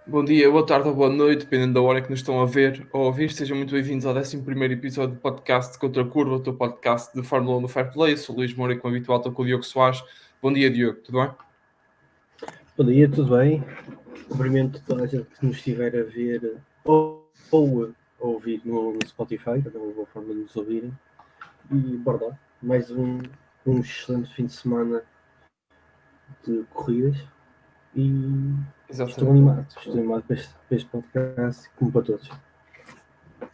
Bom dia, boa tarde ou boa noite, dependendo da hora que nos estão a ver ou a ouvir. Sejam muito bem-vindos ao 11º episódio do podcast Contra a Curva, o teu podcast de Fórmula 1 no Fair Play. Sou o Luís Moura e como habitual estou com o Diogo Soares. Bom dia, Diogo, tudo bem? Bom dia, tudo bem? Cumprimento toda a gente que nos estiver a ver ou a ouvir no Spotify, que é uma boa forma de nos ouvirem. E bora lá, mais um excelente fim de semana de corridas e Exatamente. estou animado para este podcast, como para todos.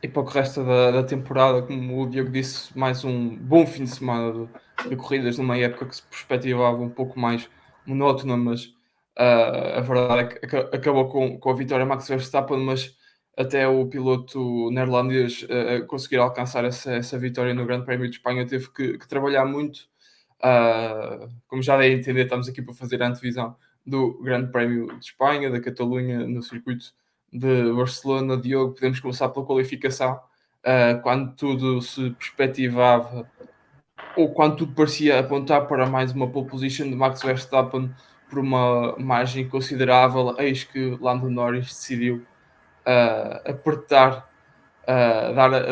E para o que resta da temporada, como o Diogo disse, mais um bom fim de semana de corridas numa época que se perspectivava um pouco mais monótona, mas a verdade é que acabou com a vitória Max Verstappen, mas até o piloto neerlandês conseguir alcançar essa vitória no Grande Prémio de Espanha teve que trabalhar muito. Como já dei a entender, estamos aqui para fazer a antevisão do Grande Prémio de Espanha, da Catalunha, no circuito de Barcelona. Diogo, podemos começar pela qualificação, quando tudo se perspectivava ou quando tudo parecia apontar para mais uma pole position de Max Verstappen por uma margem considerável, eis que Lando Norris decidiu apertar,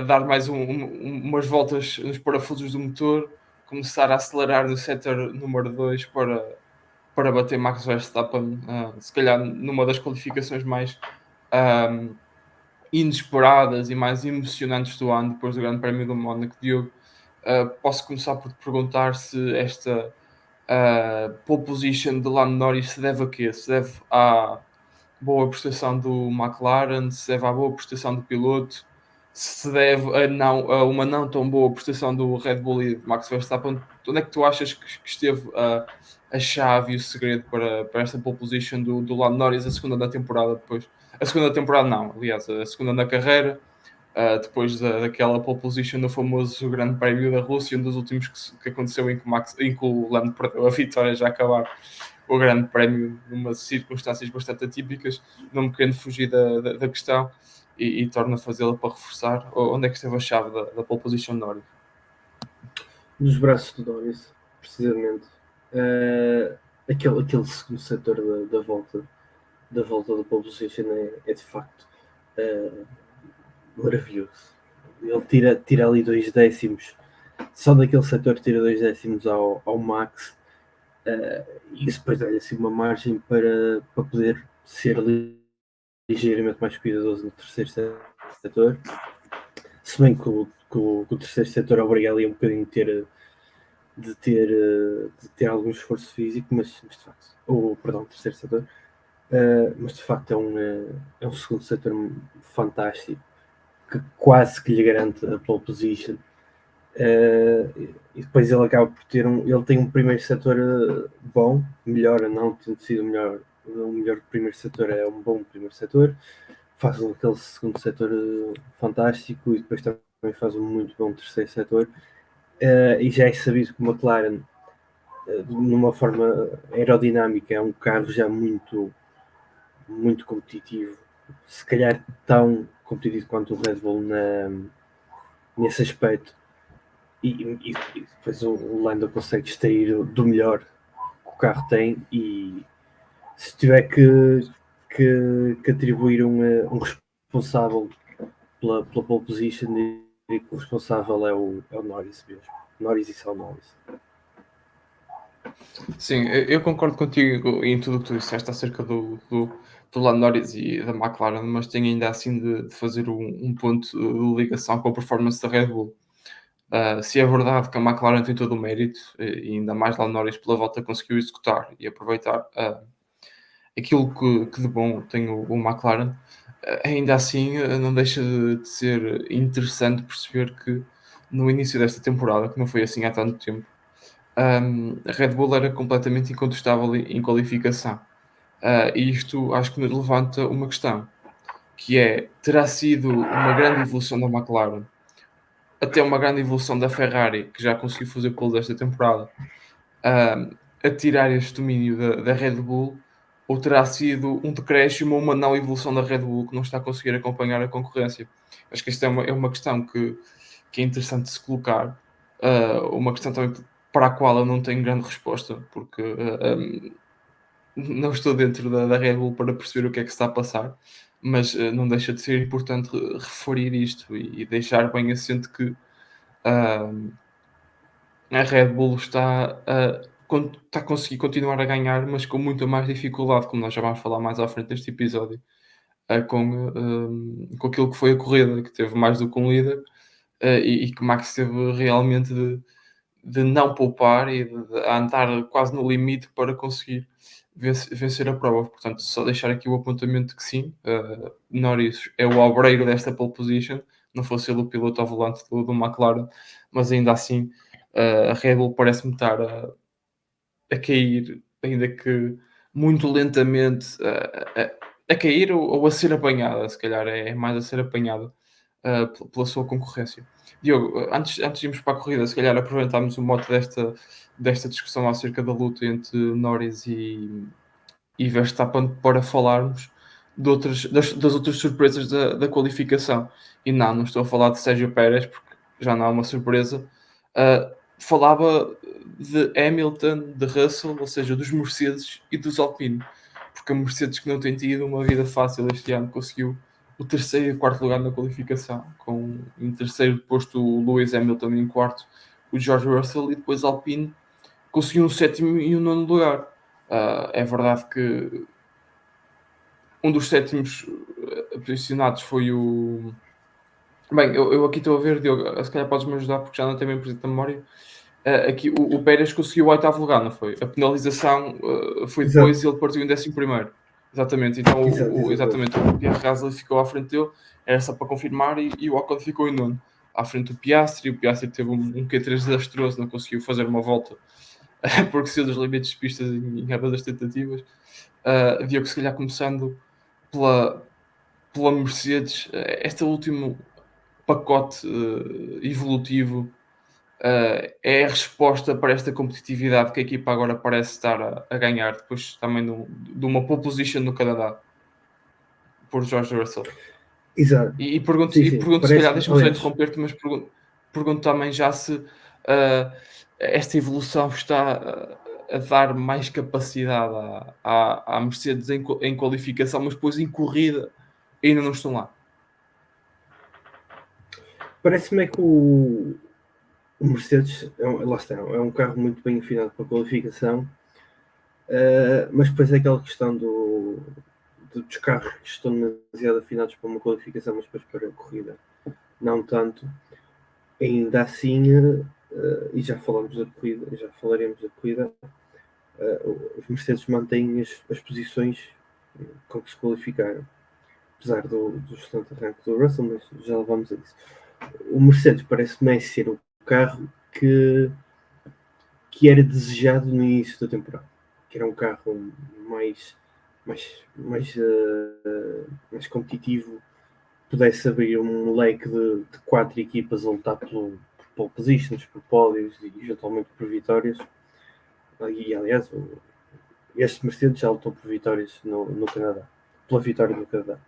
dar mais umas voltas nos parafusos do motor, começar a acelerar no setor número 2 para bater Max Verstappen, se calhar numa das qualificações mais um, inesperadas e mais emocionantes do ano, depois do Grande Prémio do Mónaco. Diogo, posso começar por te perguntar se esta pole position de Lando Norris se deve a quê? Se deve à boa prestação do McLaren, se deve à boa prestação do piloto, se deve a uma não tão boa prestação do Red Bull e de Max Verstappen. Onde é que tu achas que esteve a chave e o segredo para esta pole position do Lando Norris, a segunda da temporada depois? A segunda temporada não, aliás, a segunda na carreira, depois daquela pole position no famoso Grande Prémio da Rússia, um dos últimos que aconteceu em que o Lando perdeu a vitória já a acabar o Grande Prémio, numa circunstâncias bastante atípicas, não me querendo fugir da questão e torno a fazê-la para reforçar. Onde é que esteve a chave da pole position de Norris? Nos braços de Norris, precisamente. Aquele segundo setor da volta da pole position é de facto maravilhoso. Ele tira ali 2 décimos, só daquele setor tira 2 décimos ao Max, e isso depois dá-lhe assim uma margem para poder ser ligeiramente mais cuidadoso no terceiro setor. Se bem que o terceiro setor obriga ali um bocadinho de ter algum esforço físico, mas de facto, perdão, o terceiro setor, mas de facto é um segundo setor fantástico que quase que lhe garante a pole position. E depois ele acaba por ele tem um primeiro setor bom, melhor, não tendo sido o melhor primeiro setor, é um bom primeiro setor, faz aquele segundo setor fantástico e depois também faz um muito bom terceiro setor. E já é sabido que o McLaren, numa forma aerodinâmica, é um carro já muito, muito competitivo, se calhar tão competitivo quanto o Red Bull nesse aspecto. E depois o Lando consegue extrair do melhor que o carro tem, e se tiver que atribuir um responsável pela pole position, diria que o responsável é o Norris mesmo. Norris e só Norris. Sim, eu concordo contigo em tudo o que tu disseste acerca do Lando Norris e da McLaren, mas tenho ainda assim de fazer um ponto de ligação com a performance da Red Bull. Se é verdade que a McLaren tem todo o mérito, e ainda mais Lando Norris pela volta conseguiu executar e aproveitar aquilo que de bom tem o McLaren, ainda assim não deixa de ser interessante perceber que no início desta temporada, que não foi assim há tanto tempo, a Red Bull era completamente incontestável em qualificação. E isto acho que levanta uma questão, que é, terá sido uma grande evolução da McLaren até uma grande evolução da Ferrari, que já conseguiu fazer pole desta temporada, um, a tirar este domínio da Red Bull, ou terá sido um decréscimo ou uma não evolução da Red Bull que não está a conseguir acompanhar a concorrência? Acho que esta é uma questão que é interessante se colocar, uma questão também para a qual eu não tenho grande resposta, porque não estou dentro da Red Bull para perceber o que é que se está a passar, mas não deixa de ser importante referir isto e deixar bem assente que ah, a Red Bull está a conseguir continuar a ganhar, mas com muita mais dificuldade, como nós já vamos falar mais à frente neste episódio, com aquilo que foi a corrida, que teve mais do que um líder, e que Max teve realmente de não poupar e de andar quase no limite para conseguir vencer a prova. Portanto, só deixar aqui o apontamento que sim, Norris é o obreiro desta pole position, não fosse ele o piloto ao volante do McLaren, mas ainda assim a Red Bull parece-me estar a cair, ainda que muito lentamente, a cair ou a ser apanhada, se calhar é mais a ser apanhada pela sua concorrência. Diogo, antes de irmos para a corrida, se calhar aproveitarmos o mote desta discussão acerca da luta entre Norris e Verstappen para falarmos das outras surpresas da qualificação. E não estou a falar de Sérgio Pérez, porque já não é uma surpresa. Falava de Hamilton, de Russell, ou seja, dos Mercedes e dos Alpine, porque a Mercedes, que não tem tido uma vida fácil este ano, conseguiu o terceiro e quarto lugar na qualificação, com em terceiro posto o Lewis Hamilton, em quarto o George Russell, e depois Alpine conseguiu um sétimo e um nono lugar. É verdade que um dos sétimos posicionados foi o. Bem, eu aqui estou a ver, Diogo, se calhar podes-me ajudar porque já não tenho bem presente a memória. Aqui o Pérez conseguiu o oitavo lugar, não foi? A penalização foi Exato, depois e ele partiu em 11º. Exatamente, então exato, exatamente. exatamente, o Pierre Gasly ficou à frente dele, era só para confirmar, e o Ocon ficou em nono, à frente do Piastri. O Piastri teve um Q3 desastroso, não conseguiu fazer uma volta porque saiu dos limites de pistas em ambas as tentativas. Diogo, se calhar começando pela, pela Mercedes, este último pacote evolutivo é a resposta para esta competitividade que a equipa agora parece estar a ganhar, depois também de uma pole position no Canadá, por George Russell. Exato. Sim, E sim, pergunto se calhar, parece-me, deixa-me só aliás, interromper-te, mas pergunto também já se ah, esta evolução está a dar mais capacidade à Mercedes em qualificação, mas depois em corrida ainda não estão lá. parece-me é que o Mercedes, lá está, é um carro muito bem afinado para a qualificação, mas depois é aquela questão dos carros que estão demasiado afinados para uma qualificação, mas depois para a corrida não tanto. Ainda assim, e já falamos da corrida, já falaremos da corrida, os Mercedes mantêm as posições com que se qualificaram, apesar do excelente arranque do Russell, mas já vamos a isso. O Mercedes parece-me ser o carro que era desejado no início da temporada, que era um carro mais competitivo, pudesse abrir um leque de 4 equipas a lutar por pole positions, por pódios e eventualmente por vitórias. E aliás, este Mercedes já lutou por vitórias no Canadá, pela vitória no Canadá.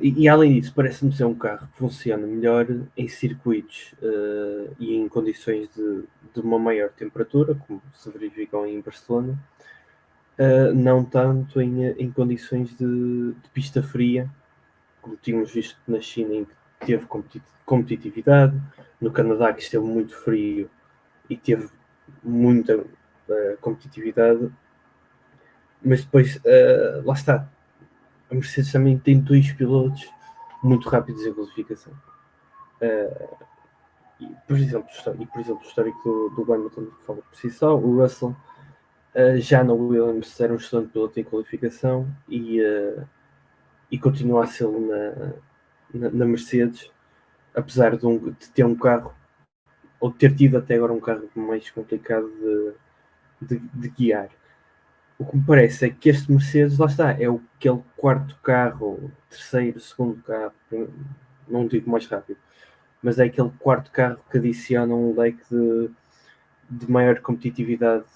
E além disso, parece-me ser um carro que funciona melhor em circuitos e em condições de uma maior temperatura, como se verificam em Barcelona, não tanto em condições de pista fria, como tínhamos visto na China, em que teve competitividade, no Canadá, que esteve muito frio e teve muita competitividade, mas depois, lá está, a Mercedes também tem dois pilotos muito rápidos em qualificação. Por exemplo, o histórico do Hamilton fala por si só. O Russell já no Williams era um excelente piloto em qualificação e continua a ser na Mercedes, apesar de ter um carro, ou ter tido até agora um carro mais complicado de guiar. O que me parece é que este Mercedes, lá está, é aquele quarto carro, terceiro, segundo carro, não digo mais rápido, mas é aquele quarto carro que adiciona um leque de maior competitividade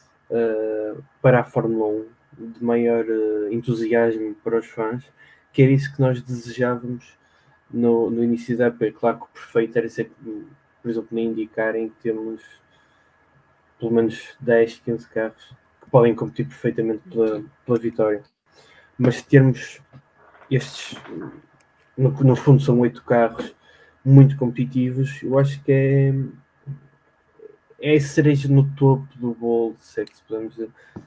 para a Fórmula 1, de maior entusiasmo para os fãs, que era isso que nós desejávamos no início da época. Claro que o perfeito era ser, por exemplo, na IndyCar, em que temos pelo menos 10, 15 carros que podem competir perfeitamente pela vitória. Mas termos estes, no fundo são 8 carros muito competitivos, eu acho que é a cereja no topo do bolo, se é que se podemos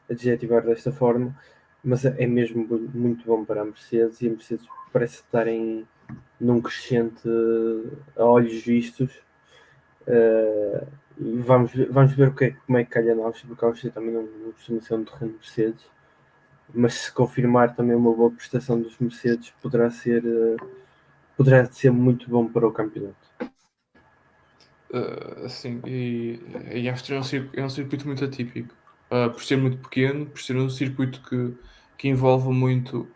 adjetivar desta forma, mas é mesmo muito bom para a Mercedes, e a Mercedes parece estar num crescente a olhos vistos. E vamos ver como é que calha na Áustria, porque a Áustria também não costuma ser um terreno de Mercedes, mas se confirmar também uma boa prestação dos Mercedes, poderá ser muito bom para o campeonato. Sim, e a Áustria é um circuito muito atípico, por ser muito pequeno, por ser um circuito que envolve muito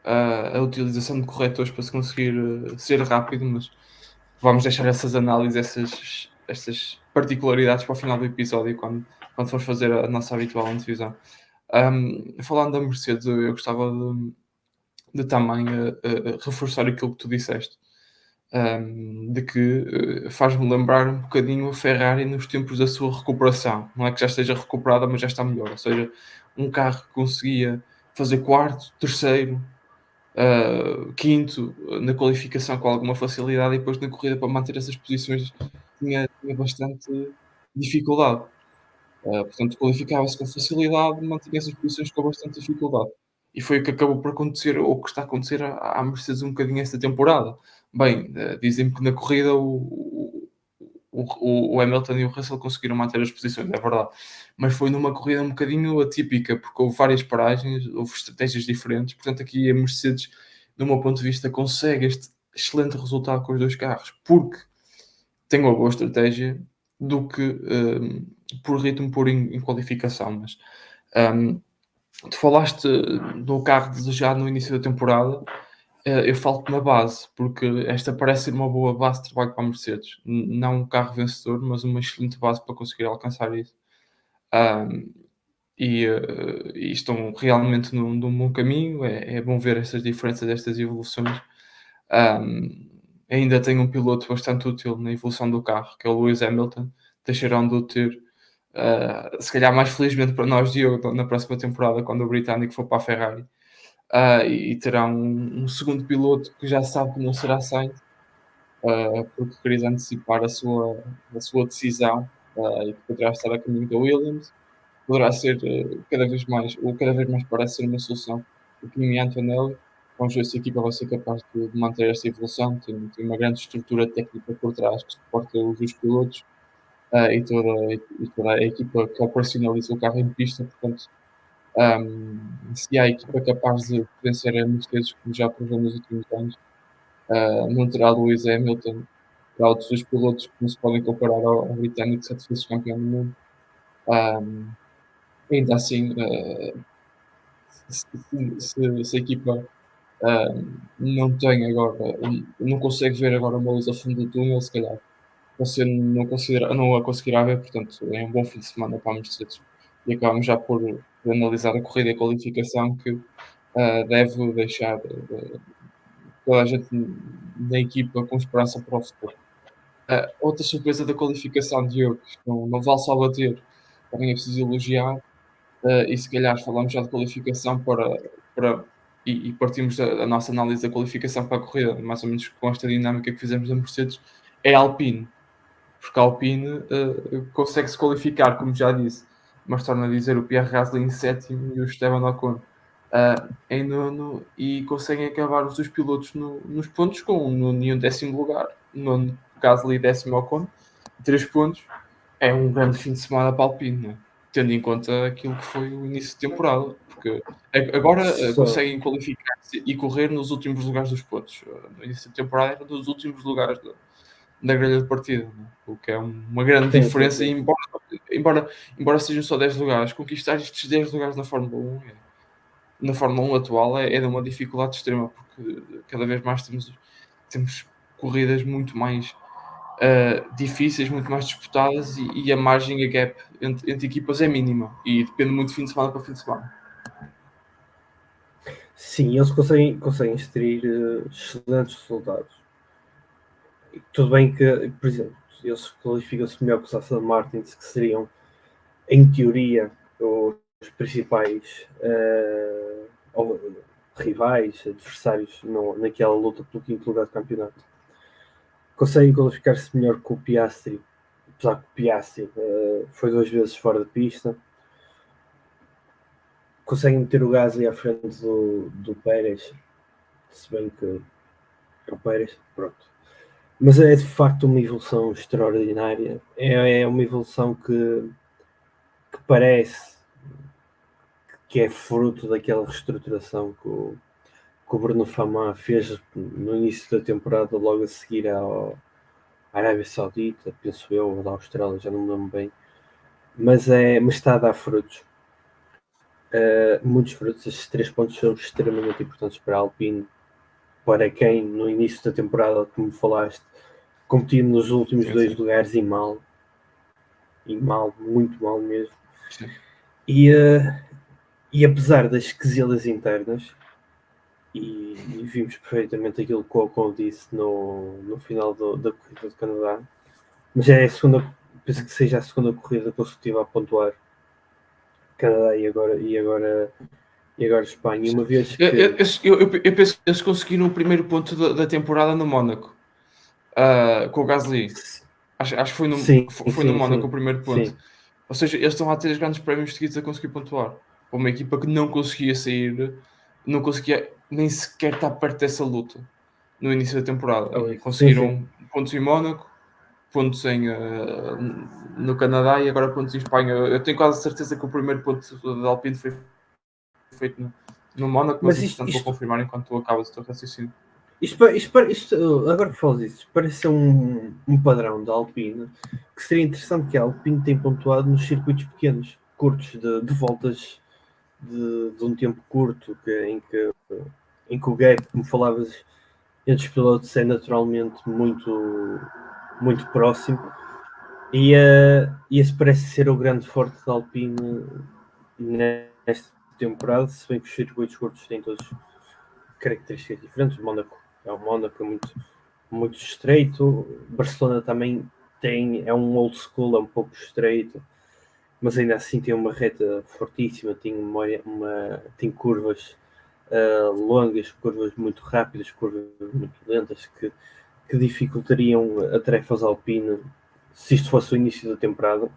a utilização de corretores para se conseguir ser rápido, mas vamos deixar essas análises, estas particularidades para o final do episódio, quando formos fazer a nossa habitual antevisão. Falando da Mercedes, eu gostava de também reforçar aquilo que tu disseste, de que faz-me lembrar um bocadinho a Ferrari nos tempos da sua recuperação. Não é que já esteja recuperada, mas já está melhor. Ou seja, um carro que conseguia fazer quarto, terceiro, quinto na qualificação com alguma facilidade, e depois na corrida para manter essas posições tinha bastante dificuldade. Portanto, qualificava-se com facilidade, mantinha essas posições com bastante dificuldade. E foi o que acabou por acontecer, ou que está a acontecer à Mercedes um bocadinho esta temporada. Bem, dizem-me que na corrida o Hamilton e o Russell conseguiram manter as posições, é verdade. Mas foi numa corrida um bocadinho atípica, porque houve várias paragens, houve estratégias diferentes. Portanto, aqui a Mercedes, do meu ponto de vista, consegue este excelente resultado com os dois carros, porque tem uma boa estratégia do que por ritmo puro em qualificação. Mas tu falaste do carro desejado no início da temporada. Eu falo na base, porque esta parece ser uma boa base de trabalho para a Mercedes. Não um carro vencedor, mas uma excelente base para conseguir alcançar isso. Um, e estão realmente num bom caminho. É bom ver estas diferenças, estas evoluções. Ainda tem um piloto bastante útil na evolução do carro, que é o Lewis Hamilton. Deixarão de o ter, se calhar mais felizmente para nós, Diogo, na próxima temporada, quando o britânico for para a Ferrari. E terá um segundo piloto que já sabe que não será Sainz, porque queria antecipar a sua decisão, e que poderá estar a caminho da Williams. Poderá ser cada vez mais parece ser uma solução o Kimi Antonelli. Vamos ver se a equipa vai ser capaz de manter esta evolução. Tem uma grande estrutura técnica por trás que suporta os dois pilotos, e toda a equipa que operacionaliza o carro em pista. Portanto, se há equipa capaz de vencer a Mercedes, como já provou nos últimos anos, não terá Lewis Hamilton, terá outros dois pilotos que não se podem comparar ao britânico, 7 vezes campeão do mundo. Um, Ainda assim, se a equipa não tem agora, não consegue ver agora uma luz ao fundo do túnel, se calhar você não a conseguirá ver. Portanto, é um bom fim de semana para a Mercedes. E acabamos já por analisar a corrida e a qualificação, que deve deixar toda a gente na equipa com esperança para o futuro. Outra surpresa da qualificação, Diogo, que não vale só bater, também é preciso elogiar, e se calhar falamos já de qualificação e partimos da nossa análise da qualificação para a corrida, mais ou menos com esta dinâmica que fizemos da Mercedes. É a Alpine, porque a Alpine consegue se qualificar, como já disse, mas torna a dizer, o Pierre Gasly em sétimo e o Esteban Ocon em nono, e conseguem acabar os dois pilotos nos pontos, com o nono e um décimo lugar. Nono Gasly e décimo Ocon, 3 pontos. É um grande fim de semana para a Alpine, né? Tendo em conta aquilo que foi o início de temporada, porque agora Só, conseguem qualificar-se e correr nos últimos lugares dos pontos. No início de temporada era dos últimos lugares da grelha de partida, né? O que é uma grande sim, sim, diferença. E sim. embora sejam só 10 lugares, conquistar estes 10 lugares na Fórmula 1 atual é de uma dificuldade extrema, porque cada vez mais temos corridas muito mais difíceis, muito mais disputadas, e a margem, a gap entre equipas é mínima, e depende muito de fim de semana para fim de semana. Sim, eles conseguem extrair excelentes resultados. Tudo bem que, por exemplo, eles qualificam-se melhor que os Aston Martins, que seriam, em teoria, os principais rivais, adversários naquela luta pelo quinto lugar do campeonato. Conseguem qualificar-se melhor que o Piastri, apesar que o Piastri foi 2 vezes fora de pista. Conseguem meter o Gasly à frente do Pérez, se bem que é o Pérez, pronto. Mas é de facto uma evolução extraordinária. É uma evolução que parece que é fruto daquela reestruturação que o Bruno Fama fez no início da temporada, logo a seguir à Arábia Saudita, penso eu, ou da Austrália, já não me lembro bem. Mas está a dar frutos. Muitos frutos. Estes 3 pontos são extremamente importantes para a Alpine, para quem no início da temporada, como falaste, competia nos últimos 2 lugares e mal, muito mal mesmo. Sim. E apesar das quesilhas internas, e vimos perfeitamente aquilo que o Ocon disse no final da corrida do Canadá, mas é a segunda, penso que seja a segunda corrida consecutiva a pontuar Canadá e agora Espanha. Uma vez que eu penso que eles conseguiram o primeiro ponto da temporada no Mónaco, com o Gasly. Acho que foi no Mónaco o primeiro ponto. Sim. Ou seja, eles estão a ter 3 grandes prémios seguidos a conseguir pontuar. Para uma equipa que não conseguia sair, não conseguia nem sequer estar perto dessa luta no início da temporada. E conseguiram pontos em Mónaco, pontos no Canadá e agora pontos em Espanha. Eu tenho quase certeza que o primeiro ponto da Alpine foi feito no Mónaco, mas entretanto vou confirmar enquanto tu acabas o teu raciocínio. Isto, agora que falas isso, parece um padrão da Alpine, que seria interessante que a Alpine tem pontuado nos circuitos pequenos, curtos, de voltas de um tempo curto, em que o gap, como falavas, entre os pilotos é naturalmente muito, muito próximo. E esse parece ser o grande forte da Alpine nesta temporada, se bem que os circuitos curtos têm todos características diferentes. O Mónaco é muito, muito estreito, Barcelona também é um old school, é um pouco estreito, mas ainda assim tem uma reta fortíssima, tem curvas longas, curvas muito rápidas, curvas muito lentas, que dificultariam a tarefa aos Alpine se isto fosse o início da temporada.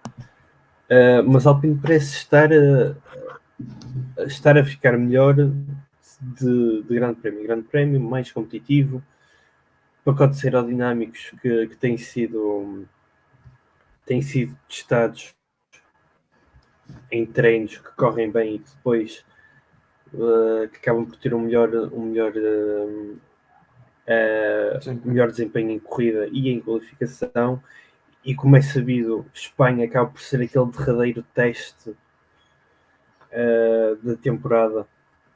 Mas a Alpine parece estar a ficar melhor de grande prémio, mais competitivo, pacotes aerodinâmicos que têm sido testados em treinos que correm bem e que depois que acabam por ter um melhor desempenho em corrida e em qualificação. E como é sabido, Espanha acaba por ser aquele derradeiro teste da temporada,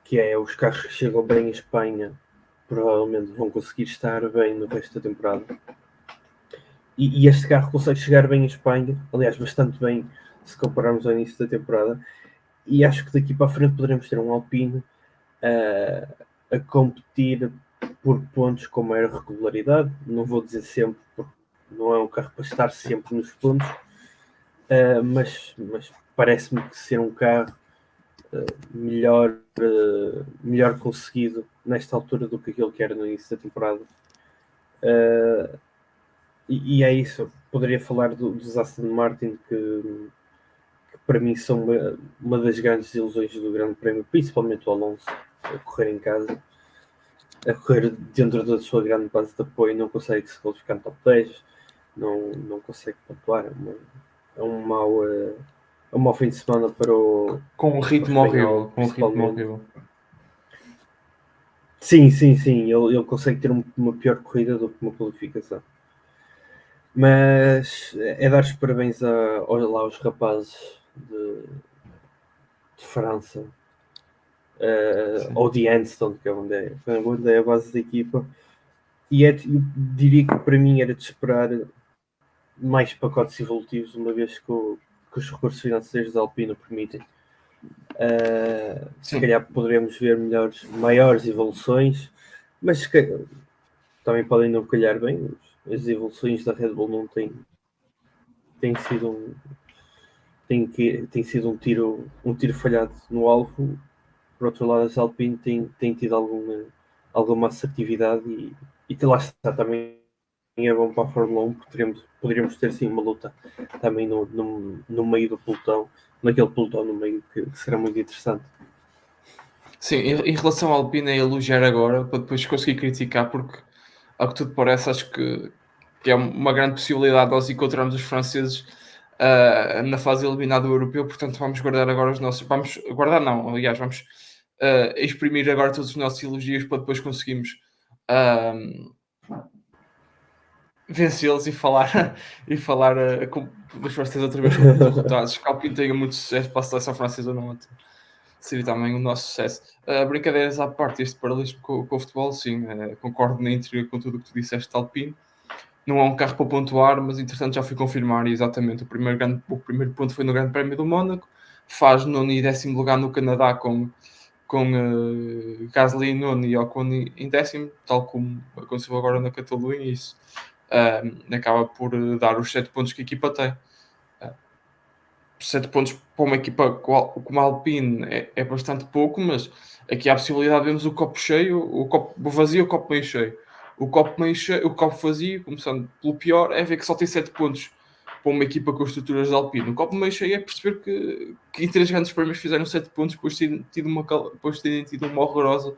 que é os carros que chegam bem em Espanha provavelmente vão conseguir estar bem no resto da temporada. E este carro consegue chegar bem em Espanha, aliás, bastante bem se compararmos ao início da temporada. E acho que daqui para a frente poderemos ter um Alpine a competir por pontos com maior regularidade. Não vou dizer sempre, porque não é um carro para estar sempre nos pontos, mas parece-me que ser um carro melhor conseguido nesta altura do que aquilo que era no início da temporada. E é isso. Poderia falar dos Aston Martin, que para mim são uma das grandes ilusões do Grande Prémio, principalmente o Alonso, a correr em casa, a correr dentro da sua grande base de apoio, não consegue se qualificar no top 10, não consegue pontuar. É um mau fim de semana para o. Com um ritmo horrível. Com um ritmo horrível. Sim. Ele consegue ter uma pior corrida do que uma qualificação. Mas é dar os parabéns aos rapazes de França, ou de Anston, que é onde é a base da equipa. E eu diria que para mim era de esperar mais pacotes evolutivos, uma vez que os recursos financeiros da Alpine permitem. Se calhar poderemos ver maiores evoluções, mas também podem não calhar bem. As evoluções da Red Bull não têm tem sido um tiro falhado no alvo. Por outro lado, as Alpine têm tido alguma assertividade e lá está também é bom para a Fórmula 1 porque poderíamos ter sim uma luta também no meio do pelotão, naquele pelotão no meio que será muito interessante. Sim, em relação ao Alpine é elogiar agora para depois conseguir criticar, porque ao que tudo parece, acho que é uma grande possibilidade nós encontrarmos os franceses na fase eliminada do europeu, portanto vamos guardar agora os nossos. Vamos guardar, não, aliás, vamos exprimir agora todos os nossos elogios para depois conseguirmos ah, vencê-los e falar, e falar dos franceses outra vez como derrotados. Que a Alpine tenha muito sucesso para a seleção francesa no outro. Seria também o nosso sucesso. Brincadeiras à parte, este paralelismo com o futebol, sim, concordo na íntegra com tudo o que tu disseste de Alpine. Não há um carro para pontuar, mas entretanto já fui confirmar e exatamente o primeiro ponto foi no Grande Prémio do Mónaco. Faz nono e décimo lugar no Canadá com Gasly em nono e Ocon em décimo, tal como aconteceu agora na Catalunha. Isso acaba por dar os 7 pontos que a equipa tem. 7 pontos para uma equipa como a Alpine é bastante pouco, mas aqui há a possibilidade de vermos o copo cheio, o copo vazio, o copo meio cheio. O copo meio cheio, o copo vazio, começando pelo pior, é ver que só tem 7 pontos para uma equipa com as estruturas de Alpine. O copo meio cheio é perceber que em 3 grandes prémios fizeram 7 pontos depois de terem tido uma horrorosa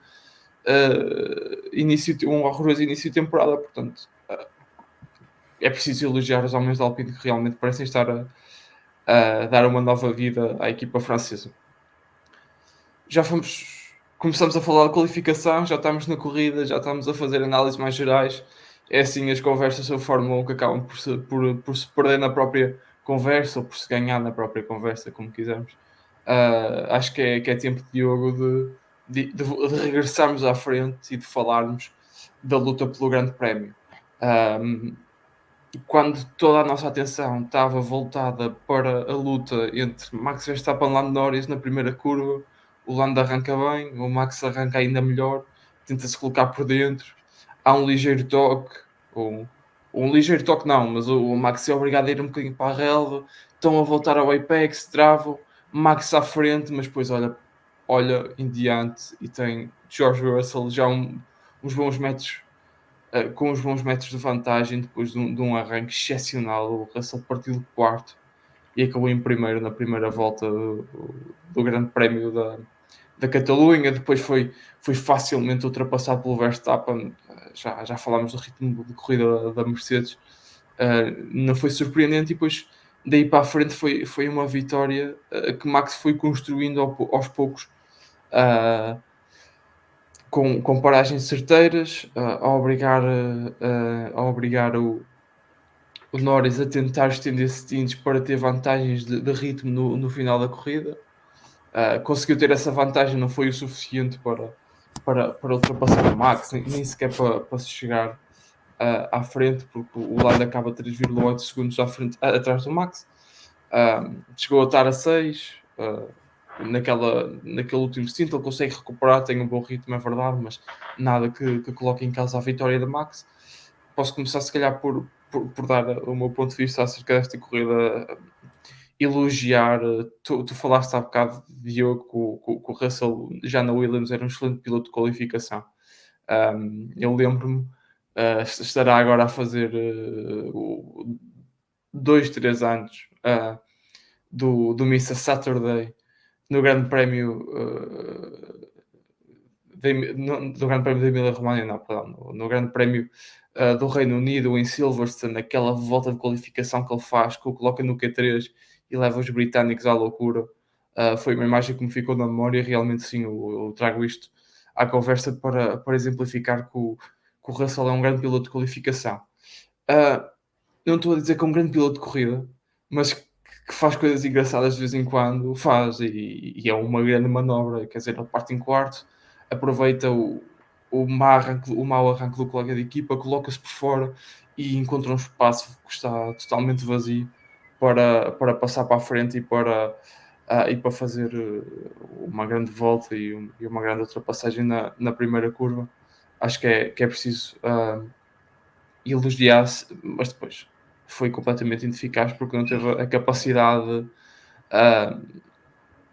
um horroroso início de temporada. Portanto, é preciso elogiar os homens da Alpine que realmente parecem estar a dar uma nova vida à equipa francesa. Começamos a falar de qualificação, já estamos na corrida, já estamos a fazer análises mais gerais. É assim as conversas sobre Fórmula 1 que acabam por se perder na própria conversa ou por se ganhar na própria conversa, como quisermos. Acho que é tempo, Diogo, de regressarmos à frente e de falarmos da luta pelo Grande Prémio. Quando toda a nossa atenção estava voltada para a luta entre Max Verstappen e Lando Norris na primeira curva, o Lando arranca bem, o Max arranca ainda melhor, tenta-se colocar por dentro, há um ligeiro toque, ou um ligeiro toque não, mas o Max é obrigado a ir um bocadinho para a relva, estão a voltar ao apex, travam, Max à frente, mas depois olha em diante e tem George Russell já uns bons metros com uns bons metros de vantagem depois de um arranque excepcional. O Russell partiu de quarto e acabou em primeiro na primeira volta do Grande Prémio da Catalunha. Depois foi facilmente ultrapassado pelo Verstappen. Já falámos do ritmo de corrida da Mercedes. Não foi surpreendente e depois daí para a frente foi uma vitória que Max foi construindo aos poucos com paragens certeiras, a obrigar o Norris a tentar estender stints para ter vantagens de ritmo no final da corrida. Conseguiu ter essa vantagem, não foi o suficiente para ultrapassar o Max, nem sequer para se chegar à frente, porque o Lando acaba 3,8 segundos atrás do Max. Chegou a estar a 6. Naquele último stint ele consegue recuperar, tem um bom ritmo, é verdade, mas nada que coloque em causa a vitória da Max. Posso começar se calhar por dar o meu ponto de vista acerca desta corrida, elogiar, tu falaste há bocado, Diogo, que o Russell já na Williams era um excelente piloto de qualificação. Eu lembro-me, estará agora a fazer 2-3 anos do Mr. Saturday no Grande Prémio do Grande Prémio da Emília-Romanha, não, perdão, no Grande Prémio do Reino Unido, em Silverstone, aquela volta de qualificação que ele faz, que o coloca no Q3 e leva os britânicos à loucura. Foi uma imagem que me ficou na memória. Realmente, sim, eu trago isto à conversa para exemplificar que o Russell é um grande piloto de qualificação. Não estou a dizer que é um grande piloto de corrida, mas que faz coisas engraçadas de vez em quando, faz, e é uma grande manobra. Quer dizer, ele parte em quarto, aproveita o mau arranque do colega de equipa, coloca-se por fora e encontra um espaço que está totalmente vazio para passar para a frente e para fazer uma grande volta e uma grande ultrapassagem na primeira curva. Acho que é preciso elogiar-se, mas depois foi completamente ineficaz porque não teve a capacidade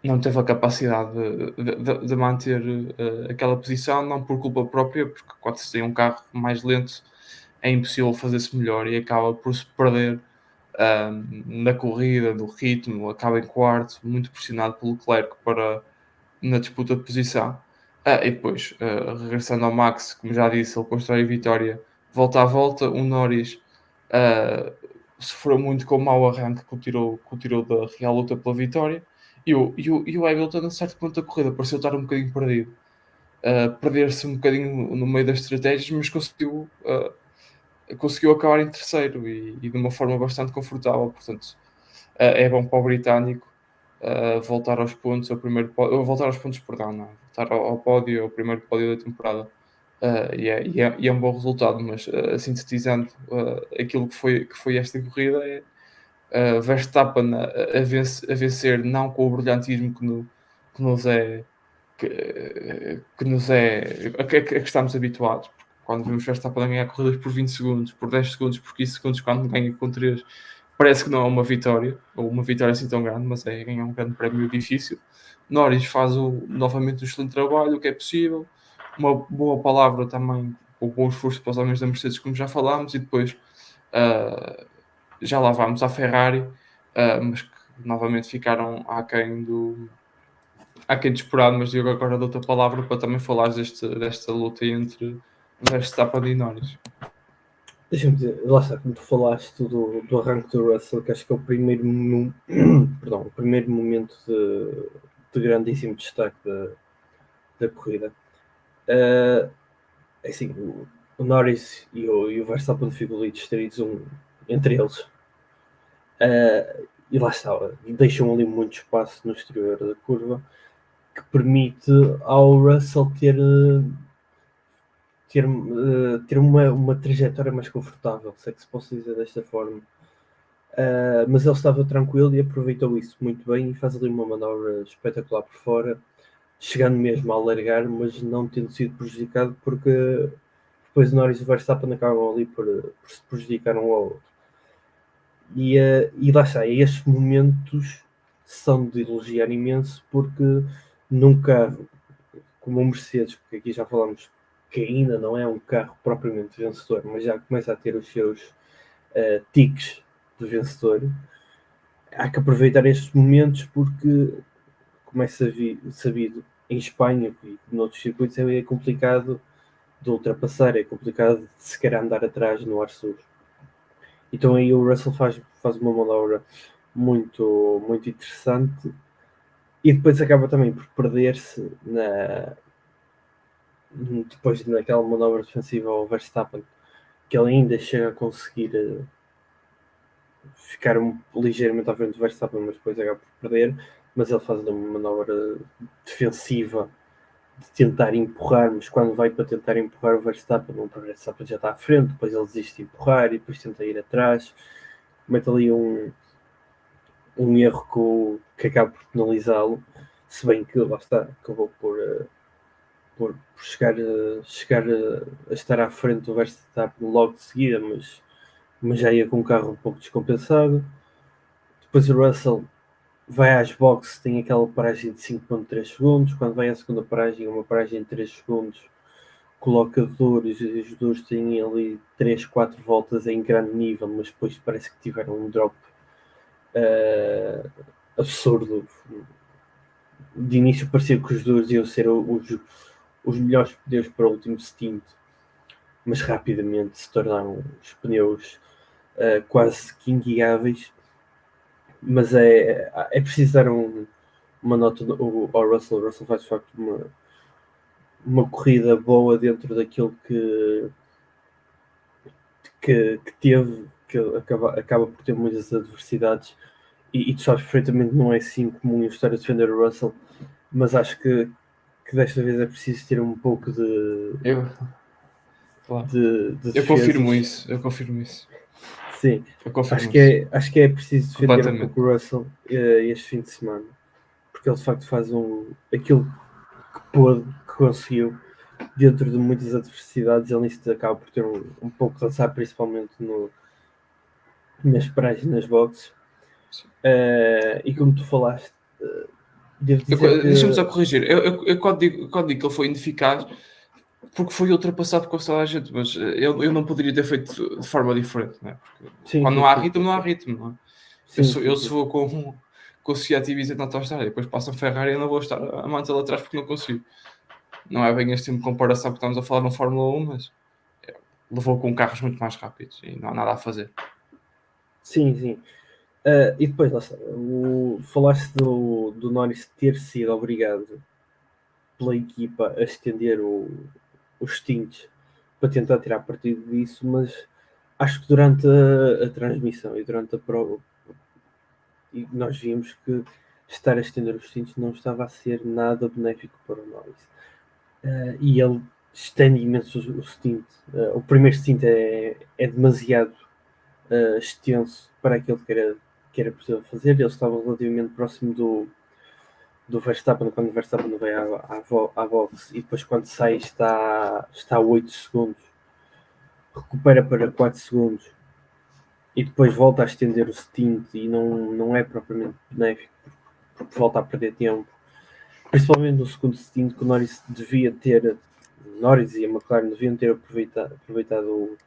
não teve a capacidade de manter aquela posição, não por culpa própria, porque quando se tem um carro mais lento é impossível fazer-se melhor e acaba por se perder na corrida, no ritmo, acaba em quarto, muito pressionado pelo Leclerc na disputa de posição. E depois, regressando ao Max, como já disse, ele constrói a vitória volta a volta. O Norris sofreu muito com o mau arranque que o tirou da real luta pela vitória. E o Hamilton, a certo ponto da corrida, pareceu estar um bocadinho perdido. Perder-se um bocadinho no meio das estratégias, mas conseguiu acabar em terceiro e de uma forma bastante confortável. Portanto, é bom para o britânico voltar aos pontos, voltar aos pontos, perdão, não, voltar ao pódio, ao primeiro pódio da temporada. E é um bom resultado, mas sintetizando aquilo que foi esta corrida, é Verstappen a vencer, não com o brilhantismo que nos é que nos é a que estamos habituados. Quando vemos Verstappen a ganhar corridas por 20 segundos, por 10 segundos, por 15 segundos, quando ganha com 3, parece que não é uma vitória, ou uma vitória assim tão grande, mas é ganhar um grande prémio difícil. Norris faz novamente um excelente trabalho, o que é possível, uma boa palavra também, o bom esforço para os homens da Mercedes, como já falámos, e depois já lá vamos à Ferrari, mas que novamente ficaram aquém do esperado. Mas Diogo, agora dou-te a palavra para também falares desta luta entre Verstappen e Norris. Deixa-me dizer, lá está, como tu falaste do arranque do Russell, que acho que é o primeiro, o primeiro momento de grandíssimo destaque da corrida. Assim, o Norris e o Verstappen ficam ali distraídos entre eles. E lá está, deixam ali muito espaço no exterior da curva, que permite ao Russell ter uma trajetória mais confortável, se é que se possa dizer desta forma. Mas ele estava tranquilo e aproveitou isso muito bem e faz ali uma manobra espetacular por fora, chegando mesmo a alargar, mas não tendo sido prejudicado, porque depois Norris e Verstappen acabam ali por se prejudicar um ao outro. E lá está, estes momentos são de elogiar imenso, porque num carro como o Mercedes, porque aqui já falamos que ainda não é um carro propriamente vencedor, mas já começa a ter os seus tiques de vencedor, há que aproveitar estes momentos, porque, como é sabido, em Espanha e noutros circuitos é complicado de ultrapassar, é complicado de sequer andar atrás no ar sujo. Então aí o Russell faz uma manobra muito, muito interessante e depois acaba também por perder-se depois naquela manobra defensiva ao Verstappen, que ele ainda chega a conseguir ficar ligeiramente à frente do Verstappen, mas depois acaba por perder. Mas ele faz uma manobra defensiva de tentar empurrar, mas quando vai para tentar empurrar o Verstappen já está à frente, depois ele desiste de empurrar e depois tenta ir atrás, comete ali um erro que acaba por penalizá-lo, se bem que lá está, acabou por chegar a estar à frente do Verstappen logo de seguida, mas já ia com um carro um pouco descompensado. Depois o Russell vai às boxes, tem aquela paragem de 5.3 segundos, quando vai à segunda paragem, uma paragem de 3 segundos, coloca duros, e os duros têm ali 3, 4 voltas em grande nível, mas depois parece que tiveram um drop absurdo. De início parecia que os duros iam ser os melhores pneus para o último stint, mas rapidamente se tornaram os pneus quase que inguiáveis. Mas é preciso dar uma nota ao Russell. O Russell faz de facto uma corrida boa dentro daquilo que teve, que acaba por ter muitas adversidades, e tu sabes perfeitamente, não é assim comum eu estar a defender o Russell, mas acho que desta vez é preciso ter um pouco de Claro. Eu confirmo defesas. isso, eu confirmo isso. Sim, Eu confirmo acho que é preciso defender um pouco o Russell este fim de semana, porque ele de facto faz aquilo que conseguiu dentro de muitas adversidades. Ele nisso acaba por ter um pouco de lançar, principalmente nas paragens nas boxes, E como tu falaste, devo dizer que... Deixa-me só corrigir. Eu quando digo que ele foi ineficaz, porque foi ultrapassado com toda a gente, mas eu não poderia ter feito de forma diferente, não é? Porque Sim, quando sim, não há sim, ritmo, não há ritmo, não é? sim, sim, Eu sim. sou com o Seat Ibiza na autostrada, depois passa um Ferrari e eu não vou estar a manter lá atrás porque não consigo. Não é bem este tipo de comparação que estamos a falar no Fórmula 1, mas levou com carros muito mais rápidos e não há nada a fazer. Sim, sim. E depois, lá está, falaste do Norris ter sido obrigado pela equipa a estender os stints para tentar tirar partido disso, mas acho que durante a transmissão e durante a prova e nós vimos que estar a estender os stints não estava a ser nada benéfico para o Norris. E ele estende imenso o stint. O primeiro stint é demasiado extenso para aquilo que era possível fazer. Ele estava relativamente próximo do Verstappen quando o Verstappen vai à box e depois quando sai está a 8 segundos, recupera para 4 segundos e depois volta a estender o stint e não é propriamente benéfico porque volta a perder tempo, principalmente no segundo stint que o Norris e a McLaren deviam ter aproveitado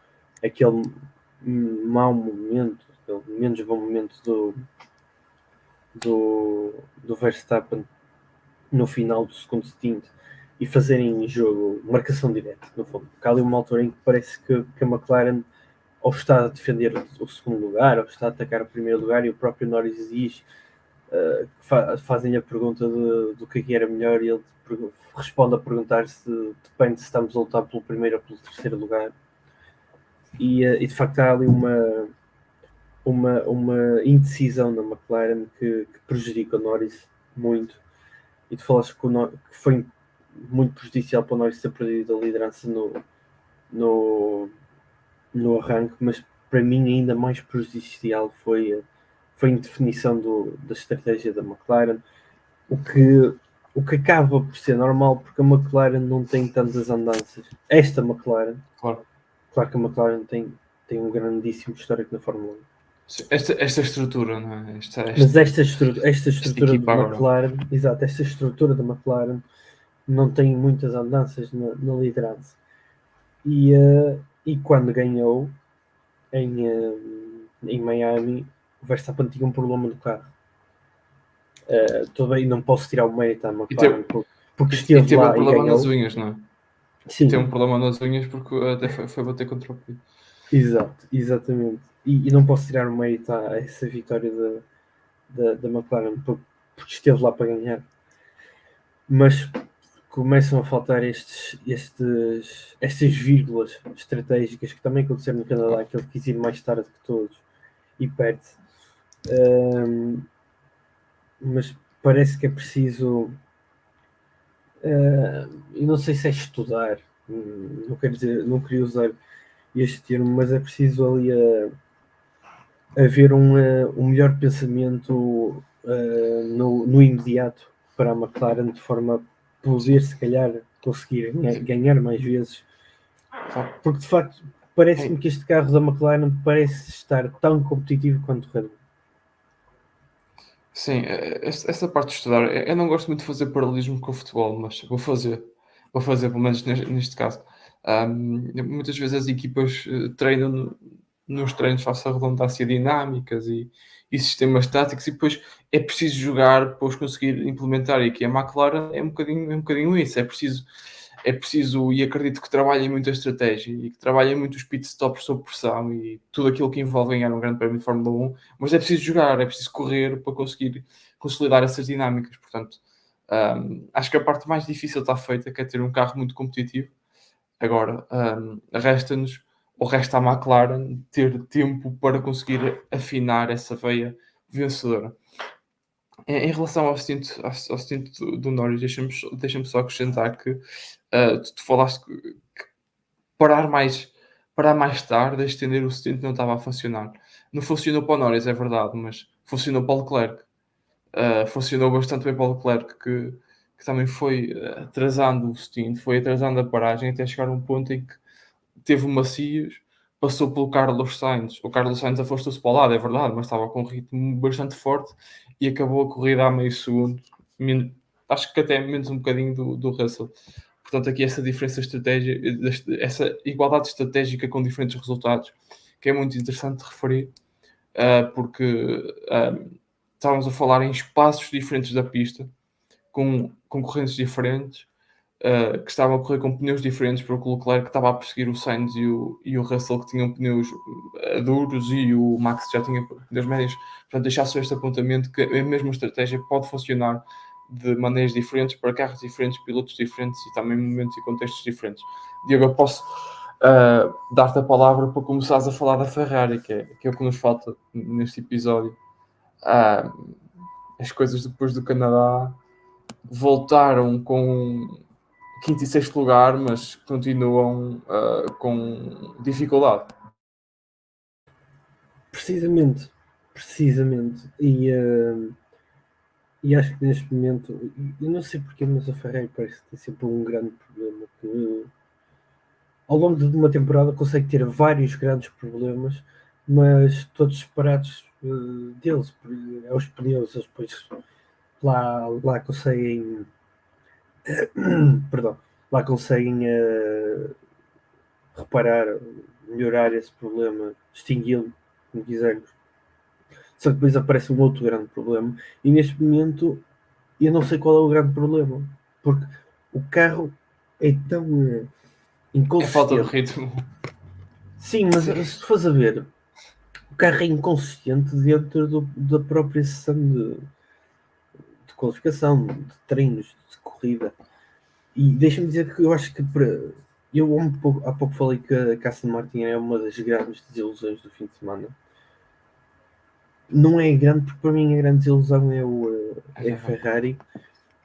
aquele mau momento, aquele menos bom momento do Verstappen no final do segundo stint e fazerem jogo, marcação direta, no fundo. Porque há ali uma altura em que parece que a McLaren ou está a defender o segundo lugar, ou está a atacar o primeiro lugar, e o próprio Norris diz, fazem-lhe a pergunta do que era melhor, e ele responde a perguntar se depende se estamos a lutar pelo primeiro ou pelo terceiro lugar. E de facto há ali uma indecisão na McLaren que prejudica o Norris muito. E tu falaste que foi muito prejudicial para o Norris ter perdido a liderança no arranque, mas para mim ainda mais prejudicial foi a indefinição da estratégia da McLaren, o que acaba por ser normal porque a McLaren não tem tantas andanças. Esta McLaren, Claro. claro que a McLaren tem um grandíssimo histórico na Fórmula 1. Esta estrutura, não é? Mas esta esta estrutura de equipa agora. McLaren, exato, esta estrutura da McLaren não tem muitas andanças na liderança. E quando ganhou em Miami, o Verstappen tinha um problema no carro. Tudo bem, não posso tirar o mérito à McLaren porque E esteve teve um lá e problema nas ganhou. unhas, não é? Teve um Sim, problema nas unhas porque até foi bater contra o pé. exato, exatamente. E não posso tirar o mérito a essa vitória da McLaren porque esteve lá para ganhar. Mas começam a faltar estas vírgulas estratégicas que também aconteceram no Canadá, que ele quis ir mais tarde que todos e perde. Mas parece que é preciso. Eu não sei se é estudar, não quero dizer, não queria usar este termo, mas é preciso ali haver um melhor pensamento no imediato para a McLaren, de forma a poder, se calhar, conseguir ganhar mais vezes. Porque, de facto, parece-me que este carro da McLaren parece estar tão competitivo quanto o Red Bull. Sim, essa parte de estudar, eu não gosto muito de fazer paralelismo com o futebol, mas vou fazer pelo menos neste caso. Muitas vezes as equipas treinam nos treinos, faço a redundância, dinâmicas e sistemas táticos, e depois é preciso jogar para os conseguir implementar. E aqui a McLaren é um bocadinho isso, é preciso, e acredito que trabalhem muito a estratégia e que trabalhem muito os pit stops sob pressão e tudo aquilo que envolve ganhar um grande prémio de Fórmula 1, mas é preciso jogar, é preciso correr para conseguir consolidar essas dinâmicas. Portanto, acho que a parte mais difícil está feita, que é ter um carro muito competitivo. Agora, resta-nos, ou resta à McLaren, ter tempo para conseguir afinar essa veia vencedora. Em relação ao stint do Norris, deixa-me só acrescentar que tu falaste que parar mais, parar mais tarde, a estender o stint não estava a funcionar. Não funcionou para o Norris, é verdade, mas funcionou para o Leclerc. Funcionou bastante bem para o Leclerc, que também foi atrasando o stint, foi atrasando a paragem até chegar a um ponto em que teve macios passou pelo Carlos Sainz. O Carlos Sainz afastou-se para o lado, é verdade, mas estava com um ritmo bastante forte e acabou a corrida a meio segundo. Acho que até menos um bocadinho do Russell. Portanto, aqui essa diferença estratégica, essa igualdade estratégica com diferentes resultados, que é muito interessante de referir, porque estávamos a falar em espaços diferentes da pista, com concorrentes diferentes, que estavam a correr com pneus diferentes, porque o Leclerc estava a perseguir o Sainz e o Russell, que tinham pneus duros, e o Max já tinha pneus médios. Portanto, deixar só este apontamento que a mesma estratégia pode funcionar de maneiras diferentes, para carros diferentes, pilotos diferentes e também momentos e contextos diferentes. Diogo, eu posso dar-te a palavra para começares a falar da Ferrari, que é o que nos falta neste episódio. As coisas depois do Canadá voltaram com quinto e sexto lugar, mas continuam com dificuldade. Precisamente. E acho que neste momento, eu não sei porquê, mas a Ferrari parece que tem sempre um grande problema, que ao longo de uma temporada consegue ter vários grandes problemas, mas todos separados deles. É os pneus, eles depois lá conseguem perdão, lá conseguem reparar, melhorar esse problema, extingui-lo, como quisermos. Só que depois aparece um outro grande problema, e neste momento eu não sei qual é o grande problema, porque o carro é tão É falta de inconsistente. ritmo. Sim, mas se fores a ver, o carro é inconsistente dentro da própria sessão de qualificação, de treinos, de corrida. E deixa-me dizer que eu acho que há pouco falei que a Aston Martin é uma das grandes desilusões do fim de semana. Não é grande, porque para mim a grande desilusão é a Ferrari,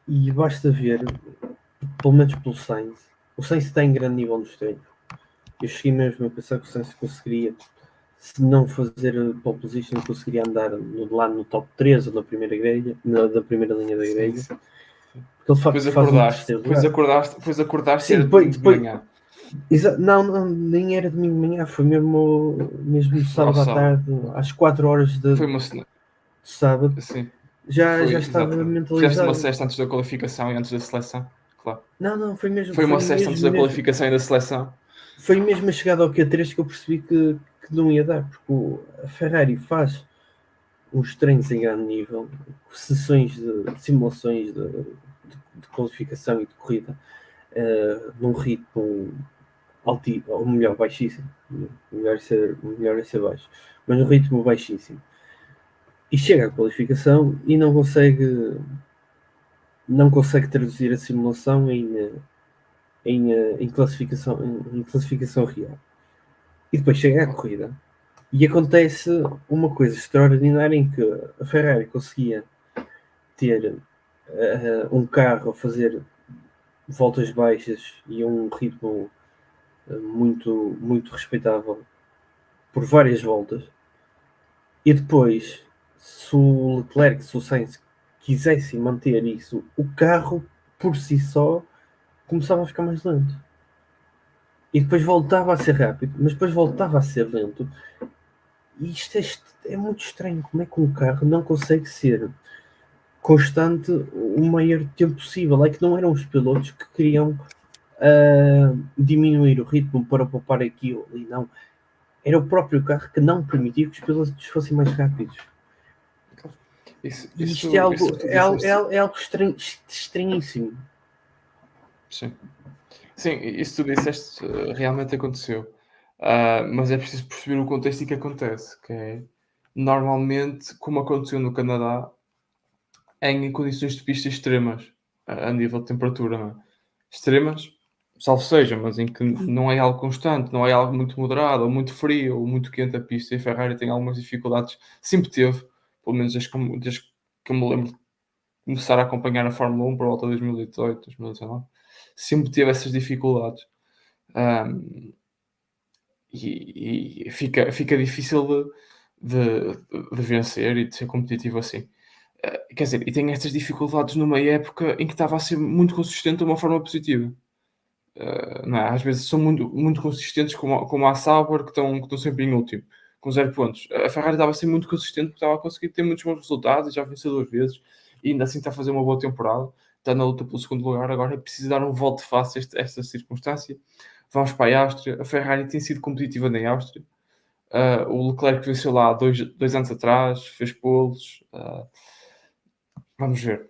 e basta ver, pelo menos pelo Sainz. O Sainz está em grande nível nos treinos. Eu cheguei mesmo a pensar que o Sainz conseguiria, se não fazer pole position, conseguiria andar lá no top 3 ou na primeira grelha, da primeira linha da grelha. Porque ele de facto faz um terceiro lugar. Depois acordaste Sim, e era de manhã. Não, nem era domingo de manhã, foi mesmo sábado à tarde, às 4 horas de sábado. Sim. Já estava mentalizado. Fizeste uma sexta antes da qualificação e antes da seleção, claro. Não, foi mesmo. Foi uma sexta antes da qualificação e da seleção. Foi mesmo a chegada ao Q3 que eu percebi que não ia dar, porque a Ferrari faz uns treinos em grande nível, sessões de simulações de qualificação e de corrida, num ritmo alto, ou melhor, baixíssimo. Melhor é ser baixo, mas num ritmo baixíssimo. E chega à qualificação e não consegue traduzir a simulação em classificação real. E depois chega à corrida e acontece uma coisa extraordinária, em que a Ferrari conseguia ter um carro a fazer voltas baixas e um ritmo muito, muito respeitável por várias voltas, e depois, se o Leclerc, se o Sainz quisessem manter isso, o carro por si só começava a ficar mais lento. E depois voltava a ser rápido, mas depois voltava a ser lento. E isto é muito estranho. Como é que um carro não consegue ser constante o maior tempo possível? É que não eram os pilotos que queriam diminuir o ritmo para poupar aquilo e não. Era o próprio carro que não permitia que os pilotos fossem mais rápidos. Isto é algo estranhíssimo. Sim, isso tu disseste realmente aconteceu. Mas é preciso perceber o contexto em que acontece, que é normalmente, como aconteceu no Canadá, em condições de pista extremas, a nível de temperatura, não é? Extremas, salvo seja, mas em que não é algo constante, não é algo muito moderado, ou muito frio, ou muito quente a pista, e a Ferrari tem algumas dificuldades, sempre teve, pelo menos desde que eu me lembro de começar a acompanhar a Fórmula 1 por volta de 2018, 2019, sempre teve essas dificuldades. E fica difícil de vencer e de ser competitivo assim. Quer dizer, e tem estas dificuldades numa época em que estava a ser muito consistente de uma forma positiva. Não é? Às vezes são muito consistentes, como a Sauber, que estão sempre em último, com 0 pontos. A Ferrari estava a ser muito consistente, porque estava a conseguir ter muitos bons resultados, e já venceu 2 vezes, e ainda assim está a fazer uma boa temporada, está na luta pelo segundo lugar. Agora é preciso dar um volte de face a esta circunstância. Vamos para a Áustria. A Ferrari tem sido competitiva na Áustria. O Leclerc venceu lá 2 anos atrás, fez poles. Vamos ver.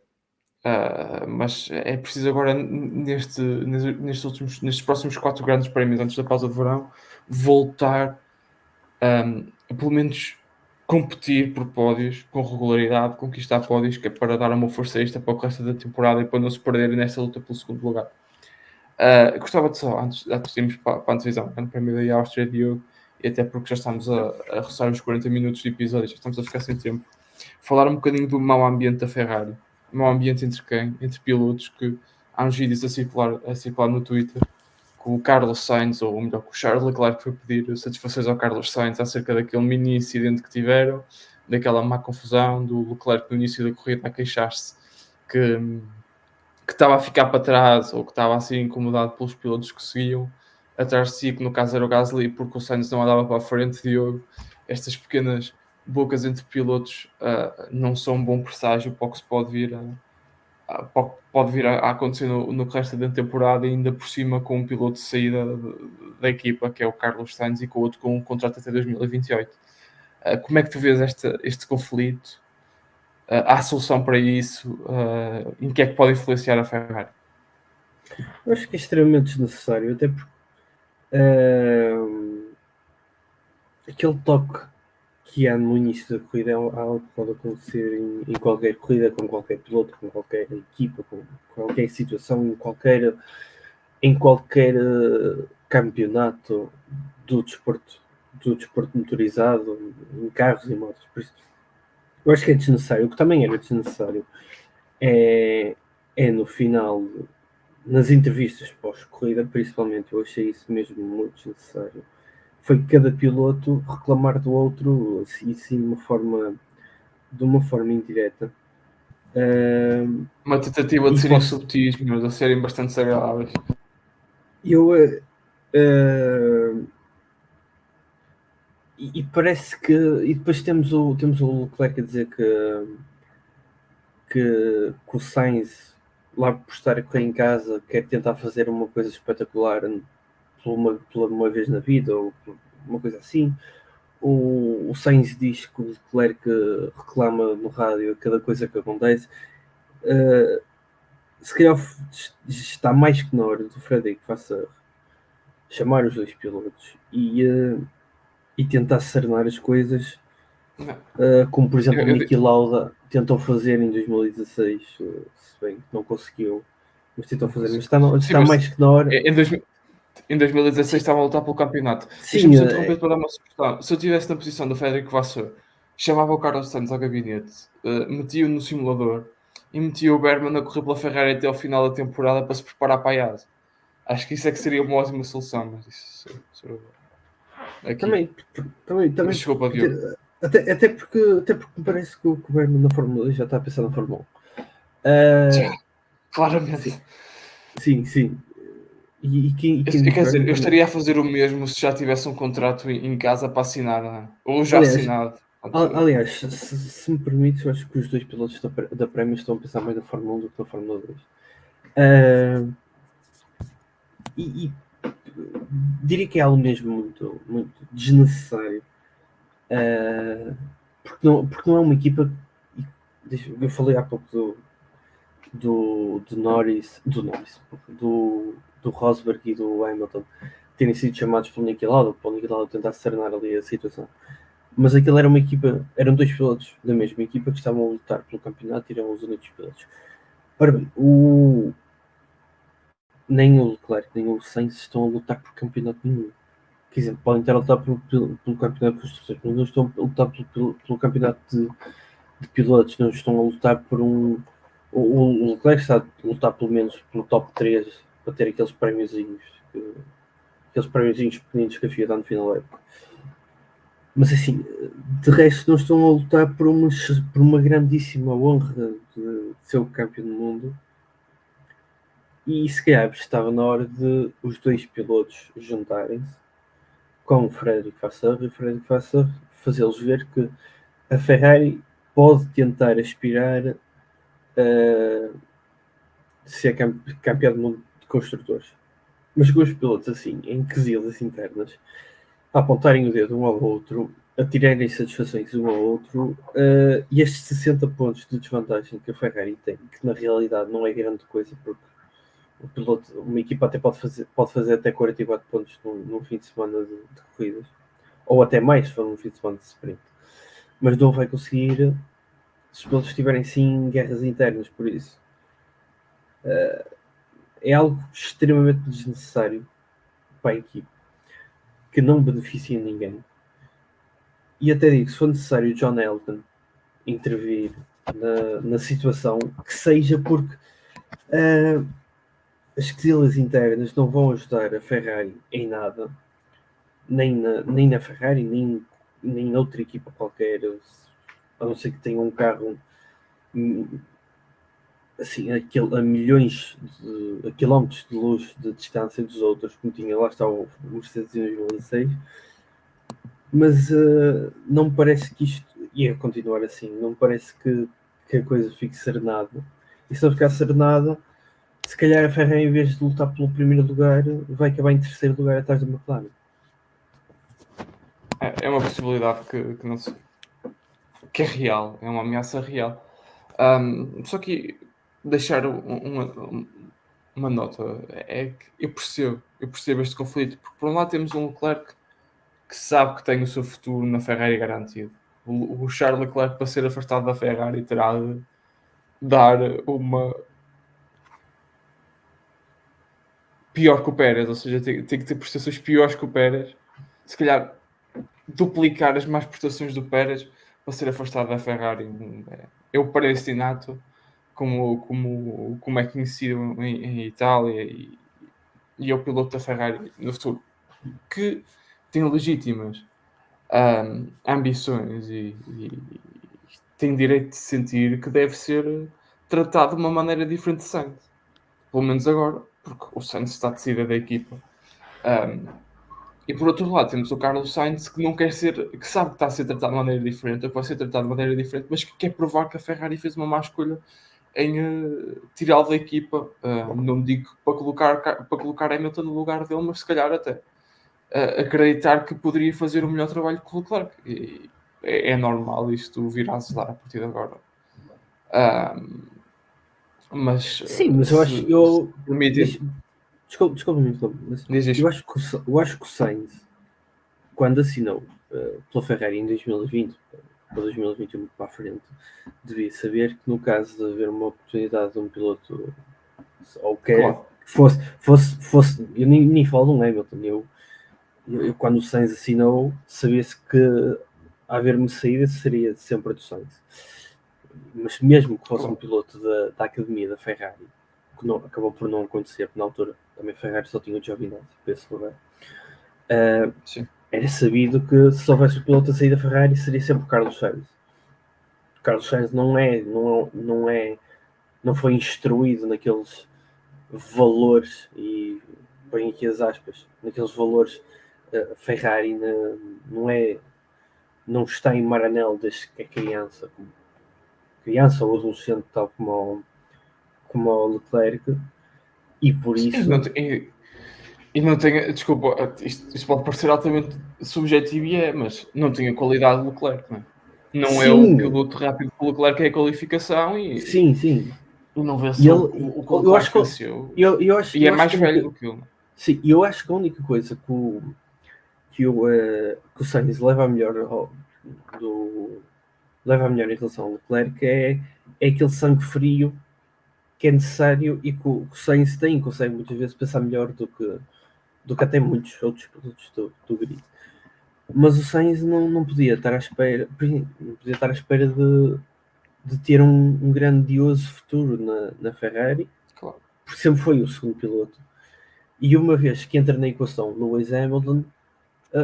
Mas é preciso agora, nestes próximos 4 grandes prémios antes da pausa de verão, voltar a pelo menos competir por pódios com regularidade, conquistar pódios, que é para dar uma força extra para o resto da temporada e para não se perderem nesta luta pelo segundo lugar. Gostava de só, antes de irmos para a antevisão, Grande Prémio da Áustria, Diogo, e até porque já estamos a roçar os 40 minutos de episódio, já estamos a ficar sem tempo, falar um bocadinho do mau ambiente da Ferrari. Mau ambiente entre quem? Entre pilotos, que há uns vídeos a circular no Twitter, que o Carlos Sainz, ou melhor, que o Charles Leclerc foi pedir satisfações ao Carlos Sainz acerca daquele mini incidente que tiveram, daquela má confusão, do Leclerc no início da corrida a queixar-se que estava a ficar para trás, ou que estava assim incomodado pelos pilotos que seguiam atrás de si, que no caso era o Gasly, porque o Sainz não andava para a frente. Diogo, estas pequenas bocas entre pilotos não são um bom presságio para o que se pode vir a acontecer no resto da temporada, e ainda por cima com um piloto de saída da equipa, que é o Carlos Sainz, e com o outro com um contrato até 2028. Como é que tu vês este conflito? Há solução para isso? Em que é que pode influenciar a Ferrari? Eu acho que é extremamente desnecessário, até porque aquele toque que há no início da corrida é algo que pode acontecer em qualquer corrida, com qualquer piloto, com qualquer equipa, com qualquer situação, em qualquer campeonato do desporto motorizado, em carros e motos. Por isso, eu acho que é desnecessário. O que também era desnecessário é no final, nas entrevistas pós-corrida, principalmente, eu achei isso mesmo muito desnecessário. Foi cada piloto reclamar do outro, assim, de uma forma indireta. Uma tentativa de serem subtis, mas a serem bastante desagradáveis. E parece que. E depois temos o Leclerc a dizer que o Sainz, lá por estar a correr em casa, quer tentar fazer uma coisa espetacular pela uma vez na vida, ou uma coisa assim. O Sainz diz que o Leclerc reclama no rádio cada coisa que acontece. Se calhar está mais que na hora do Frederico Vasseur chamar os dois pilotos e tentar serenar as coisas, como por exemplo o Niki Lauda tentou fazer em 2016, se bem que não conseguiu, mas tentou fazer, mas está mais que na hora. Em 2016 estava a lutar pelo campeonato. Deixa-me só interromper para dar uma sugestão. Se eu estivesse na posição do Frederico Vasseur, chamava o Carlos Sainz ao gabinete, metia-o no simulador e metia o Berman a correr pela Ferrari até ao final da temporada para se preparar para a ASA. Acho que isso é que seria uma ótima solução, mas isso aqui. Também desculpa, Diogo. Até porque me parece que o Berman na Fórmula 2 já está a pensar na Fórmula 1. Claramente. Sim. Quer dizer, eu estaria a fazer o mesmo se já tivesse um contrato em casa para assinar, não é? Ou já assinado. Aliás, se me permites, eu acho que os dois pilotos da Prémio estão a pensar mais na Fórmula 1 do que na Fórmula 2. E diria que é algo mesmo muito, muito desnecessário. Porque não é uma equipa. Eu falei há pouco do Norris, do Rosberg e do Hamilton terem sido chamados pelo Niki Lauda tentar serenar ali a situação. Mas aquilo era uma equipa, eram dois pilotos da mesma equipa que estavam a lutar pelo campeonato e eram os únicos pilotos. Ora bem, nem o Leclerc nem o Sainz estão a lutar por campeonato nenhum. Quer dizer, podem estar a lutar pelo campeonato de construtores, mas não estão a lutar pelo campeonato de pilotos, não estão a lutar por um. O Leclerc está a lutar pelo menos pelo top 3 para ter aqueles prémiozinhos pequeninos que a FIA dá no final da época. Mas assim, de resto não estão a lutar por uma grandíssima honra de ser o campeão do mundo. E se calhar estava na hora de os dois pilotos juntarem-se com o Frederico Vasseur e o Frederico Vasseur fazê-los ver que a Ferrari pode tentar aspirar a ser campeão do mundo de construtores. Mas com os pilotos assim, em quesilhas internas, a apontarem o dedo um ao outro, a tirarem satisfações um ao outro, e estes 60 pontos de desvantagem que a Ferrari tem, que na realidade não é grande coisa, porque o piloto, uma equipa até pode fazer até 44 pontos num fim de semana de corridas, ou até mais se for num fim de semana de sprint, mas não vai conseguir se os pilotos estiverem sim guerras internas. Por isso é algo extremamente desnecessário para a equipe, que não beneficia ninguém. E até digo, se for necessário John Elton intervir na situação, que seja, porque as quesilhas internas não vão ajudar a Ferrari em nada, nem na Ferrari, nem noutra equipa qualquer, a não ser que tenha um carro assim, a milhões a quilómetros de luz de distância dos outros, como tinha lá está o Mercedes em 2016. Mas não me parece que isto ia continuar assim, não me parece que a coisa fique serenada. E se não ficar serenada, se calhar a Ferrari, em vez de lutar pelo primeiro lugar, vai acabar em terceiro lugar atrás da McLaren. É uma possibilidade que não se, que é real, é uma ameaça real. Só que deixar uma nota é que eu percebo este conflito, porque por um lado temos um Leclerc que sabe que tem o seu futuro na Ferrari garantido. O Charles Leclerc, para ser afastado da Ferrari, terá de dar uma pior que o Pérez, ou seja, tem que ter prestações piores que o Pérez, se calhar duplicar as más prestações do Pérez para ser afastado da Ferrari. É o Peregrinato, como é conhecido em Itália, e é o piloto da Ferrari no futuro, que tem legítimas ambições e tem direito de sentir que deve ser tratado de uma maneira diferente de Sainz. Pelo menos agora, porque o Sainz está decidido da equipa. E por outro lado, temos o Carlos Sainz que não quer ser, que sabe que está a ser tratado de maneira diferente, ou pode ser tratado de maneira diferente, mas que quer provar que a Ferrari fez uma má escolha em tirá-lo da equipa. Não digo para colocar Hamilton no lugar dele, mas se calhar até acreditar que poderia fazer o melhor trabalho que o Leclerc. E é normal isto vir a azedar a partir de agora. Mas Sim, mas eu acho. se permitem. Desculpa, mas Diz eu isto. acho que o Sainz, quando assinou pela Ferrari em 2020 para 2021 para a frente, devia saber que no caso de haver uma oportunidade de um piloto ou Claro. que fosse eu nem falo de um Hamilton, eu quando o Sainz assinou, sabia-se que a haver-me saída seria sempre a do Sainz. Mas mesmo que fosse um piloto da academia da Ferrari, que não, acabou por não acontecer, porque na altura também a Ferrari só tinha o Giovinazzi para esse lugar. Era sabido que se houvesse o piloto a sair da Ferrari seria sempre o Carlos Sainz. O Carlos Sainz não foi instruído naqueles valores, e bem aqui as aspas, naqueles valores Ferrari não está em Maranello desde que é criança ou adolescente, tal como o Leclerc, e por isso E não tem, desculpa, isto pode parecer altamente subjetivo e mas não tem a qualidade do Leclerc, não é? Não é o sim, piloto rápido que o Leclerc é a qualificação sim. e não E venceu ele, o que o eu acho Leclerc que venceu. E é eu acho mais que velho do que ele. sim, eu acho que a única coisa que o Sainz leva a melhor em relação ao Leclerc é aquele sangue frio que é necessário e que o Sainz tem, consegue muitas vezes pensar melhor do que até muitos outros produtos do grid. Mas o Sainz não podia estar à espera, de ter um grandioso futuro na Ferrari, Claro. porque sempre foi o segundo piloto. E uma vez que entra na equação Lewis Hamilton,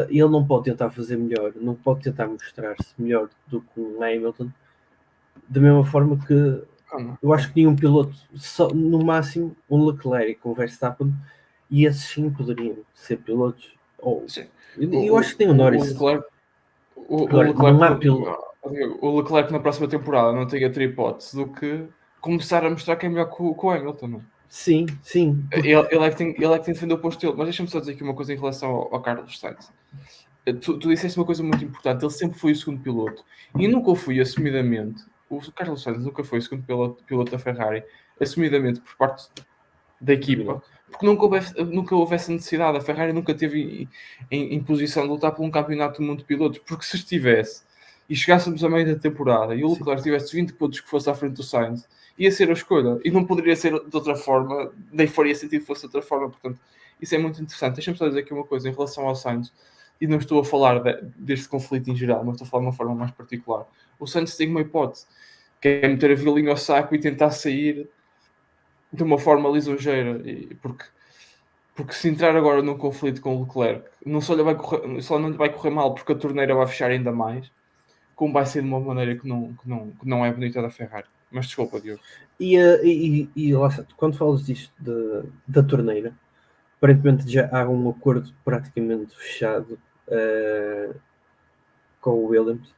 ele não pode tentar fazer melhor, não pode tentar mostrar-se melhor do que um Hamilton, da mesma forma que Eu acho que nenhum piloto, só, no máximo, um Leclerc com o Verstappen, e esses sim poderiam ser pilotos. Eu acho que tem o Norris. O Leclerc na próxima temporada não tem outra hipótese do que começar a mostrar que é melhor que o Hamilton, não é? Sim. Ele é que tem de defender o posto dele. Mas deixa-me só dizer aqui uma coisa em relação ao Carlos Sainz. Tu disseste uma coisa muito importante. Ele sempre foi o segundo piloto. E nunca o foi assumidamente. O Carlos Sainz nunca foi o segundo piloto da Ferrari, assumidamente por parte da equipa. Porque nunca houve essa necessidade. A Ferrari nunca teve em posição de lutar por um campeonato do mundo de pilotos. Porque se estivesse e chegássemos a meio da temporada e o Leclerc tivesse 20 pontos que fosse à frente do Sainz, ia ser a escolha. E não poderia ser de outra forma, nem faria sentido que fosse de outra forma. Portanto, isso é muito interessante. Deixa-me só dizer aqui uma coisa em relação ao Sainz, e não estou a falar deste conflito em geral, mas estou a falar de uma forma mais particular. O Sainz tem uma hipótese, que é meter a violinha ao saco e tentar sair de uma forma lisonjeira, porque se entrar agora num conflito com o Leclerc, não só não lhe vai correr mal, porque a torneira vai fechar ainda mais, como vai ser de uma maneira que não é bonita da Ferrari. Mas desculpa, Diogo. E lá está, quando falas disto da torneira, aparentemente já há um acordo praticamente fechado com o Williams,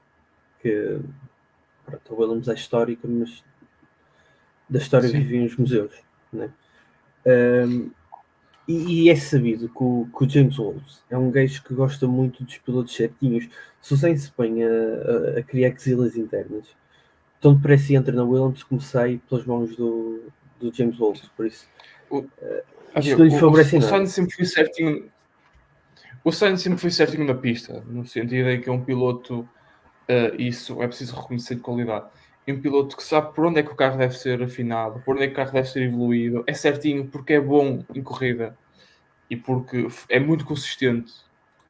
que pronto, o Williams é histórico, mas da história vivem os museus, né? E é sabido que o James Woods é um gajo que gosta muito dos pilotos certinhos. Se o Sainz se põe a criar quesilhas internas, tão depressa entra na Williams como sai pelas mãos do James Woods. Por isso, isto não lhe favorece nada. O Sainz sempre foi certinho na pista, no sentido em que é um piloto, isso é preciso reconhecer de qualidade. É um piloto que sabe por onde é que o carro deve ser afinado, por onde é que o carro deve ser evoluído, é certinho porque é bom em corrida e porque é muito consistente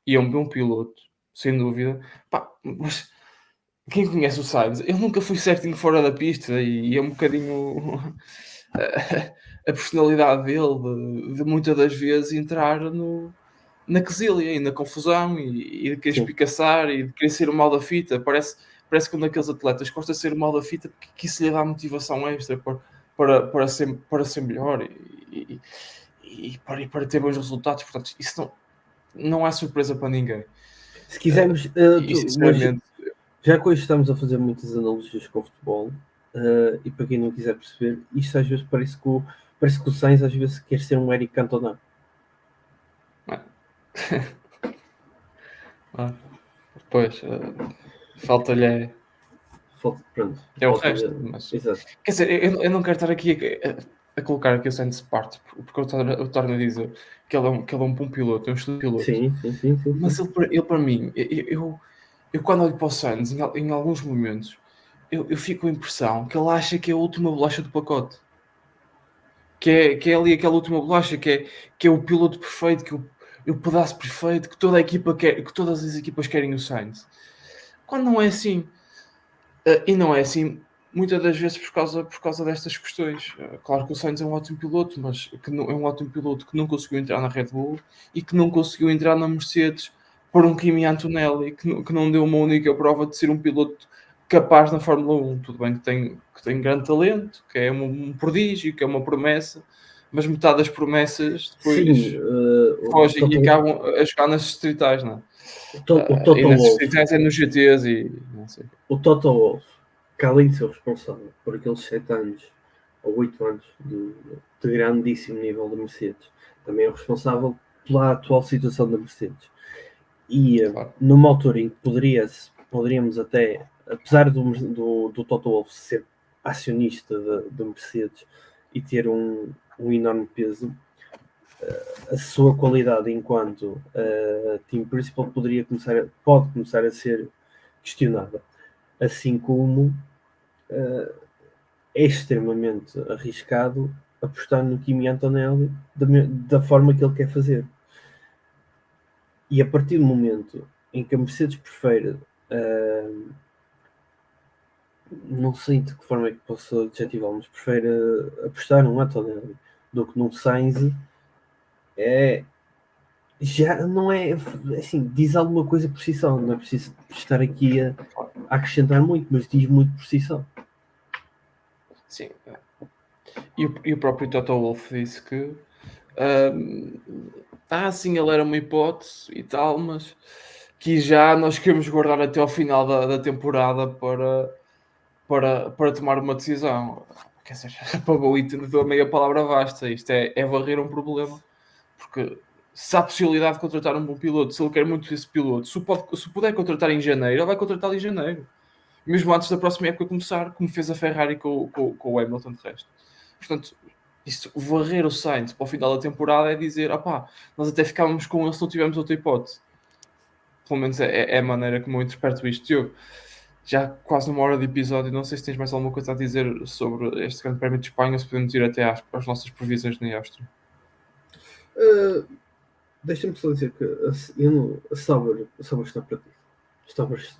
e é um bom piloto, sem dúvida. Pá, mas quem conhece o Sainz, ele nunca foi certinho fora da pista e é um bocadinho a personalidade dele de muitas das vezes entrar na quesilha e na confusão e de querer espicaçar e de querer ser o mal da fita. Parece que um daqueles atletas gosta de ser o mal da fita porque isso lhe dá motivação extra para ser melhor e para ter bons resultados. Portanto, isso não é surpresa para ninguém. Se quisermos, sinceramente, já que hoje estamos a fazer muitas analogias com o futebol, e para quem não quiser perceber, isto às vezes parece que o Sainz às vezes quer ser um Eric Cantona. Pois, falta-lhe pronto, é o resto. Mas, exato. Quer dizer, eu não quero estar aqui a colocar aqui o Sainz de parte, porque eu torno a dizer que ele é um bom piloto, é um excelente piloto. Sim. Mas ele para mim, eu quando olho para o Sainz, em alguns momentos, eu fico com a impressão que ele acha que é a última bolacha do pacote. Que é ali aquela última bolacha, que é o piloto perfeito, que é o pedaço perfeito, que toda a equipa quer, que todas as equipas querem o Sainz. Quando não é assim. E não é assim muitas das vezes por causa destas questões. Claro que o Sainz é um ótimo piloto, mas que não, é um ótimo piloto que não conseguiu entrar na Red Bull e que não conseguiu entrar na Mercedes por um Kimi Antonelli, que não deu uma única prova de ser um piloto capaz na Fórmula 1. Tudo bem que tem grande talento, que é um prodígio, que é uma promessa, mas metade das promessas depois fogem e acabam a jogar nas distritais, não é? E nas distritais é nos GTs e não sei. O Toto Wolff, que além de ser responsável por aqueles 7 anos ou 8 anos de grandíssimo nível da Mercedes, também é responsável pela atual situação da Mercedes. E numa altura em que poderíamos até, apesar do Toto Wolff ser acionista da Mercedes e ter um enorme peso, a sua qualidade enquanto team principal pode começar a ser questionada, assim como é extremamente arriscado apostar no Kimi Antonelli da forma que ele quer fazer. E a partir do momento em que a Mercedes prefere, não sei de que forma é que posso adjetivá-lo, mas prefere apostar num Antonelli do que num Sainz, já não é assim, diz alguma coisa por si só, não é preciso estar aqui a acrescentar muito, mas diz muito por si só. Sim. E o próprio Toto Wolff disse que sim, ele era uma hipótese e tal, mas que já nós queremos guardar até ao final da temporada para tomar uma decisão. Quer dizer, para o entendedor, meia palavra basta. Isto é varrer um problema, porque se há possibilidade de contratar um bom piloto, se ele quer muito esse piloto, se puder contratar em janeiro, ele vai contratá-lo em janeiro, mesmo antes da próxima época começar, como fez a Ferrari com o Hamilton de resto. Portanto, isto, varrer o Sainz para o final da temporada é dizer, nós até ficávamos com ele se não tivermos outra hipótese. Pelo menos é a maneira como eu interpreto isto. Diogo, já quase uma hora de episódio, não sei se tens mais alguma coisa a dizer sobre este Grande Prémio de Espanha, se podemos ir até às nossas previsões na Áustria. Deixa-me só dizer que a Sauber está perdida.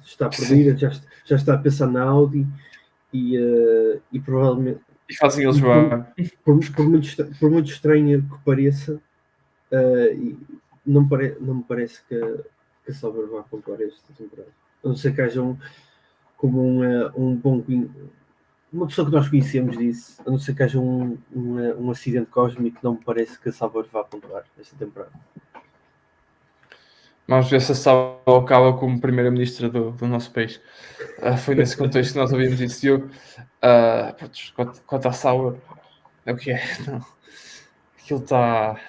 Está perdida, já está a pensar na Audi e provavelmente. E fazem eles jogar. Por muito estranho que pareça, não me parece que a Sauber vá pontuar esta temporada. A não ser que haja como um bom. Uma pessoa que nós conhecemos disse, a não ser que haja um acidente cósmico, não me parece que a Sauber vá pontuar esta temporada. Vamos ver se a Sauber acaba como primeira-ministra do nosso país. Foi nesse contexto que nós ouvimos isso, Diogo. Quanto à Sauber, é o que é. Não. Aquilo está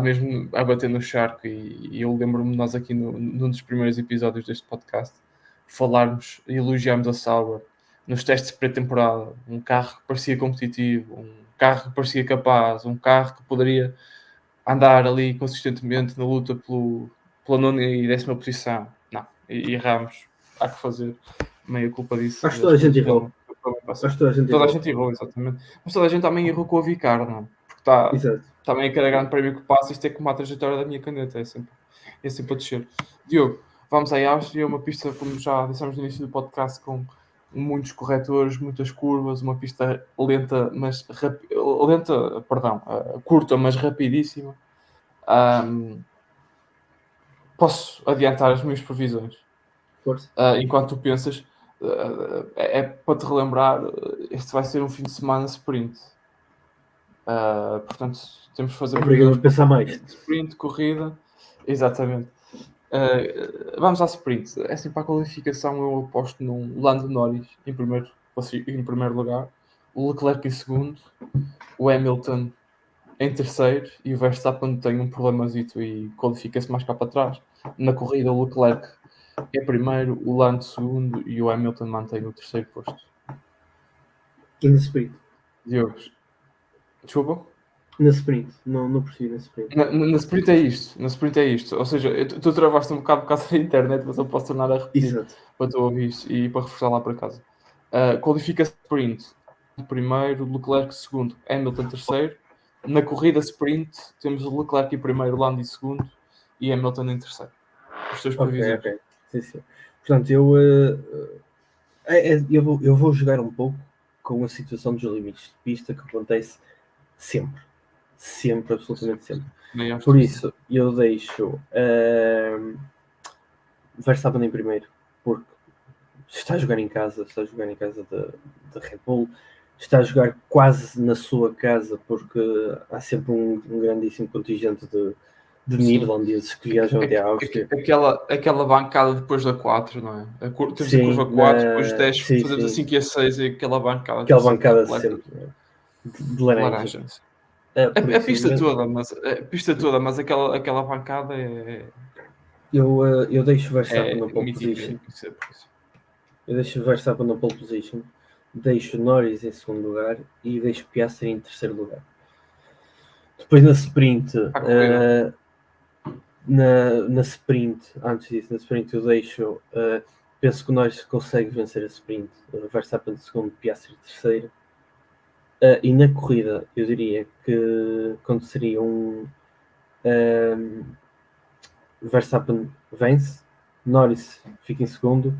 mesmo a bater no charco e eu lembro-me de nós aqui num dos primeiros episódios deste podcast falarmos e elogiarmos a Sauber nos testes de pré-temporada. Um carro que parecia competitivo, um carro que parecia capaz, um carro que poderia andar ali consistentemente na luta pela nona e 10ª posição. Não, e erramos. Há que fazer meia culpa disso. Acho que toda a gente errou. Toda a gente errou, exatamente. Mas toda a gente também errou com a Vicar, não? Porque também cada grande prémio que passa, isto é como a trajetória da minha caneta, é sempre a descer. Diogo, vamos à Áustria, uma pista, como já dissemos no início do podcast, com muitos corretores, muitas curvas, uma pista lenta, curta, mas rapidíssima. Posso adiantar as minhas previsões? Enquanto tu pensas, é para te relembrar, este vai ser um fim de semana sprint. Portanto, temos que fazer previsões. Pensar mais. Sprint, corrida, exatamente. Vamos à sprint. Assim, para a qualificação, eu aposto num Lando Norris em primeiro lugar, o Leclerc em segundo, o Hamilton em terceiro e o Verstappen tem um problemazito e qualifica-se mais cá para trás. Na corrida, o Leclerc é primeiro, o Lando segundo e o Hamilton mantém o terceiro posto. E na sprint? Diogo, desculpa? Na sprint, não percebi na sprint. Na sprint é isto. Ou seja, tu travaste um bocado por causa da internet, mas eu posso tornar a repetir. Exato. Para tu ouvir e para reforçar lá para casa. Qualifica sprint primeiro, Leclerc segundo, Hamilton terceiro. Na corrida sprint temos o Leclerc em primeiro, Lando em segundo e Hamilton em terceiro. Os teus previsões. Ok. Sim. Portanto, eu vou jogar um pouco com a situação dos limites de pista que acontece sempre, absolutamente sempre. Por isso, eu deixo Verstappen em primeiro, porque está a jogar em casa da Red Bull, está a jogar quase na sua casa, porque há sempre um grandíssimo contingente de neerlandeses que viajam até à Áustria. Aquela bancada depois da 4, não é? Temos a curva 4, depois 10, fazemos a 5 e a 6 e aquela bancada. Aquela bancada sempre de laranja. A pista toda, mas aquela bancada é... Eu deixo Verstappen na pole position. Eu deixo Verstappen na pole position. Deixo Norris em segundo lugar e deixo Piastri em terceiro lugar. Depois na sprint, antes disso, na sprint eu deixo, penso que o Norris consegue vencer a sprint, Verstappen segundo, Piastri terceiro. E na corrida eu diria que aconteceria Verstappen vence, Norris fica em segundo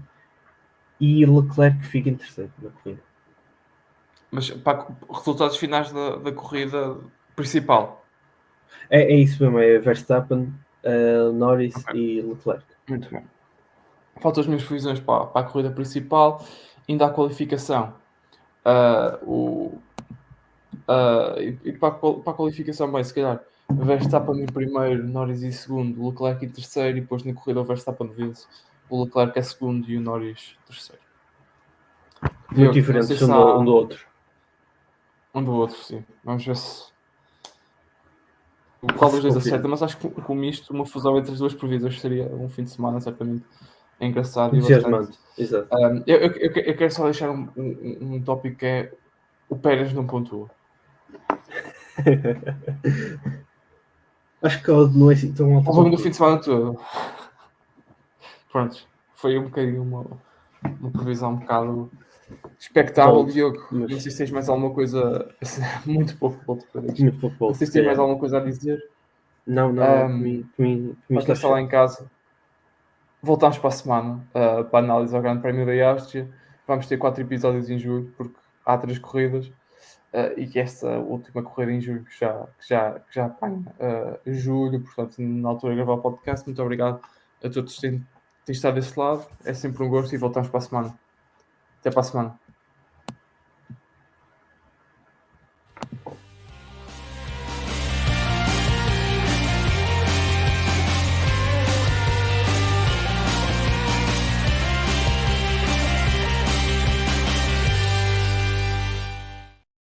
e Leclerc fica em terceiro na corrida. Mas para resultados finais da corrida principal? É isso mesmo, é Verstappen, Norris e Leclerc. Muito bem. Faltam as minhas previsões para a corrida principal, ainda a qualificação. E para a qualificação, bem, se calhar Verstappen em primeiro, Norris em segundo, Leclerc em terceiro, e depois na corrida o Verstappen vence, o Leclerc é segundo e o Norris terceiro. Muito Diogo, não diferentes sei se um do outro. um do outro, sim. Vamos ver se qual dos dois Confirmo. acerta, mas acho que com isto, uma fusão entre as duas previsões seria um fim de semana certamente engraçado e bastante. Entusiasmante, exato. Eu quero só deixar um tópico que é o Pérez não pontua. Acho que não é assim tão alto. Ao longo do fim de semana todo. Pronto, foi um bocadinho uma previsão um bocado expectável, Bold, Diogo. mas Não sei se tens mais alguma coisa, muito pouco bold para dizer. muito pouco Não bold, sei se se tens mais calhar. alguma coisa a dizer. Não, para mim Para está quem está lá fechado. em casa, voltamos para a semana para a análise ao Grande Prémio da Áustria. Vamos ter 4 episódios em julho, porque há 3 corridas. E que esta última corrida em julho que já apanha julho, portanto, na altura de gravar o podcast. Muito obrigado a todos que têm estado desse lado. É sempre um gosto e voltamos para a semana. Até para a semana.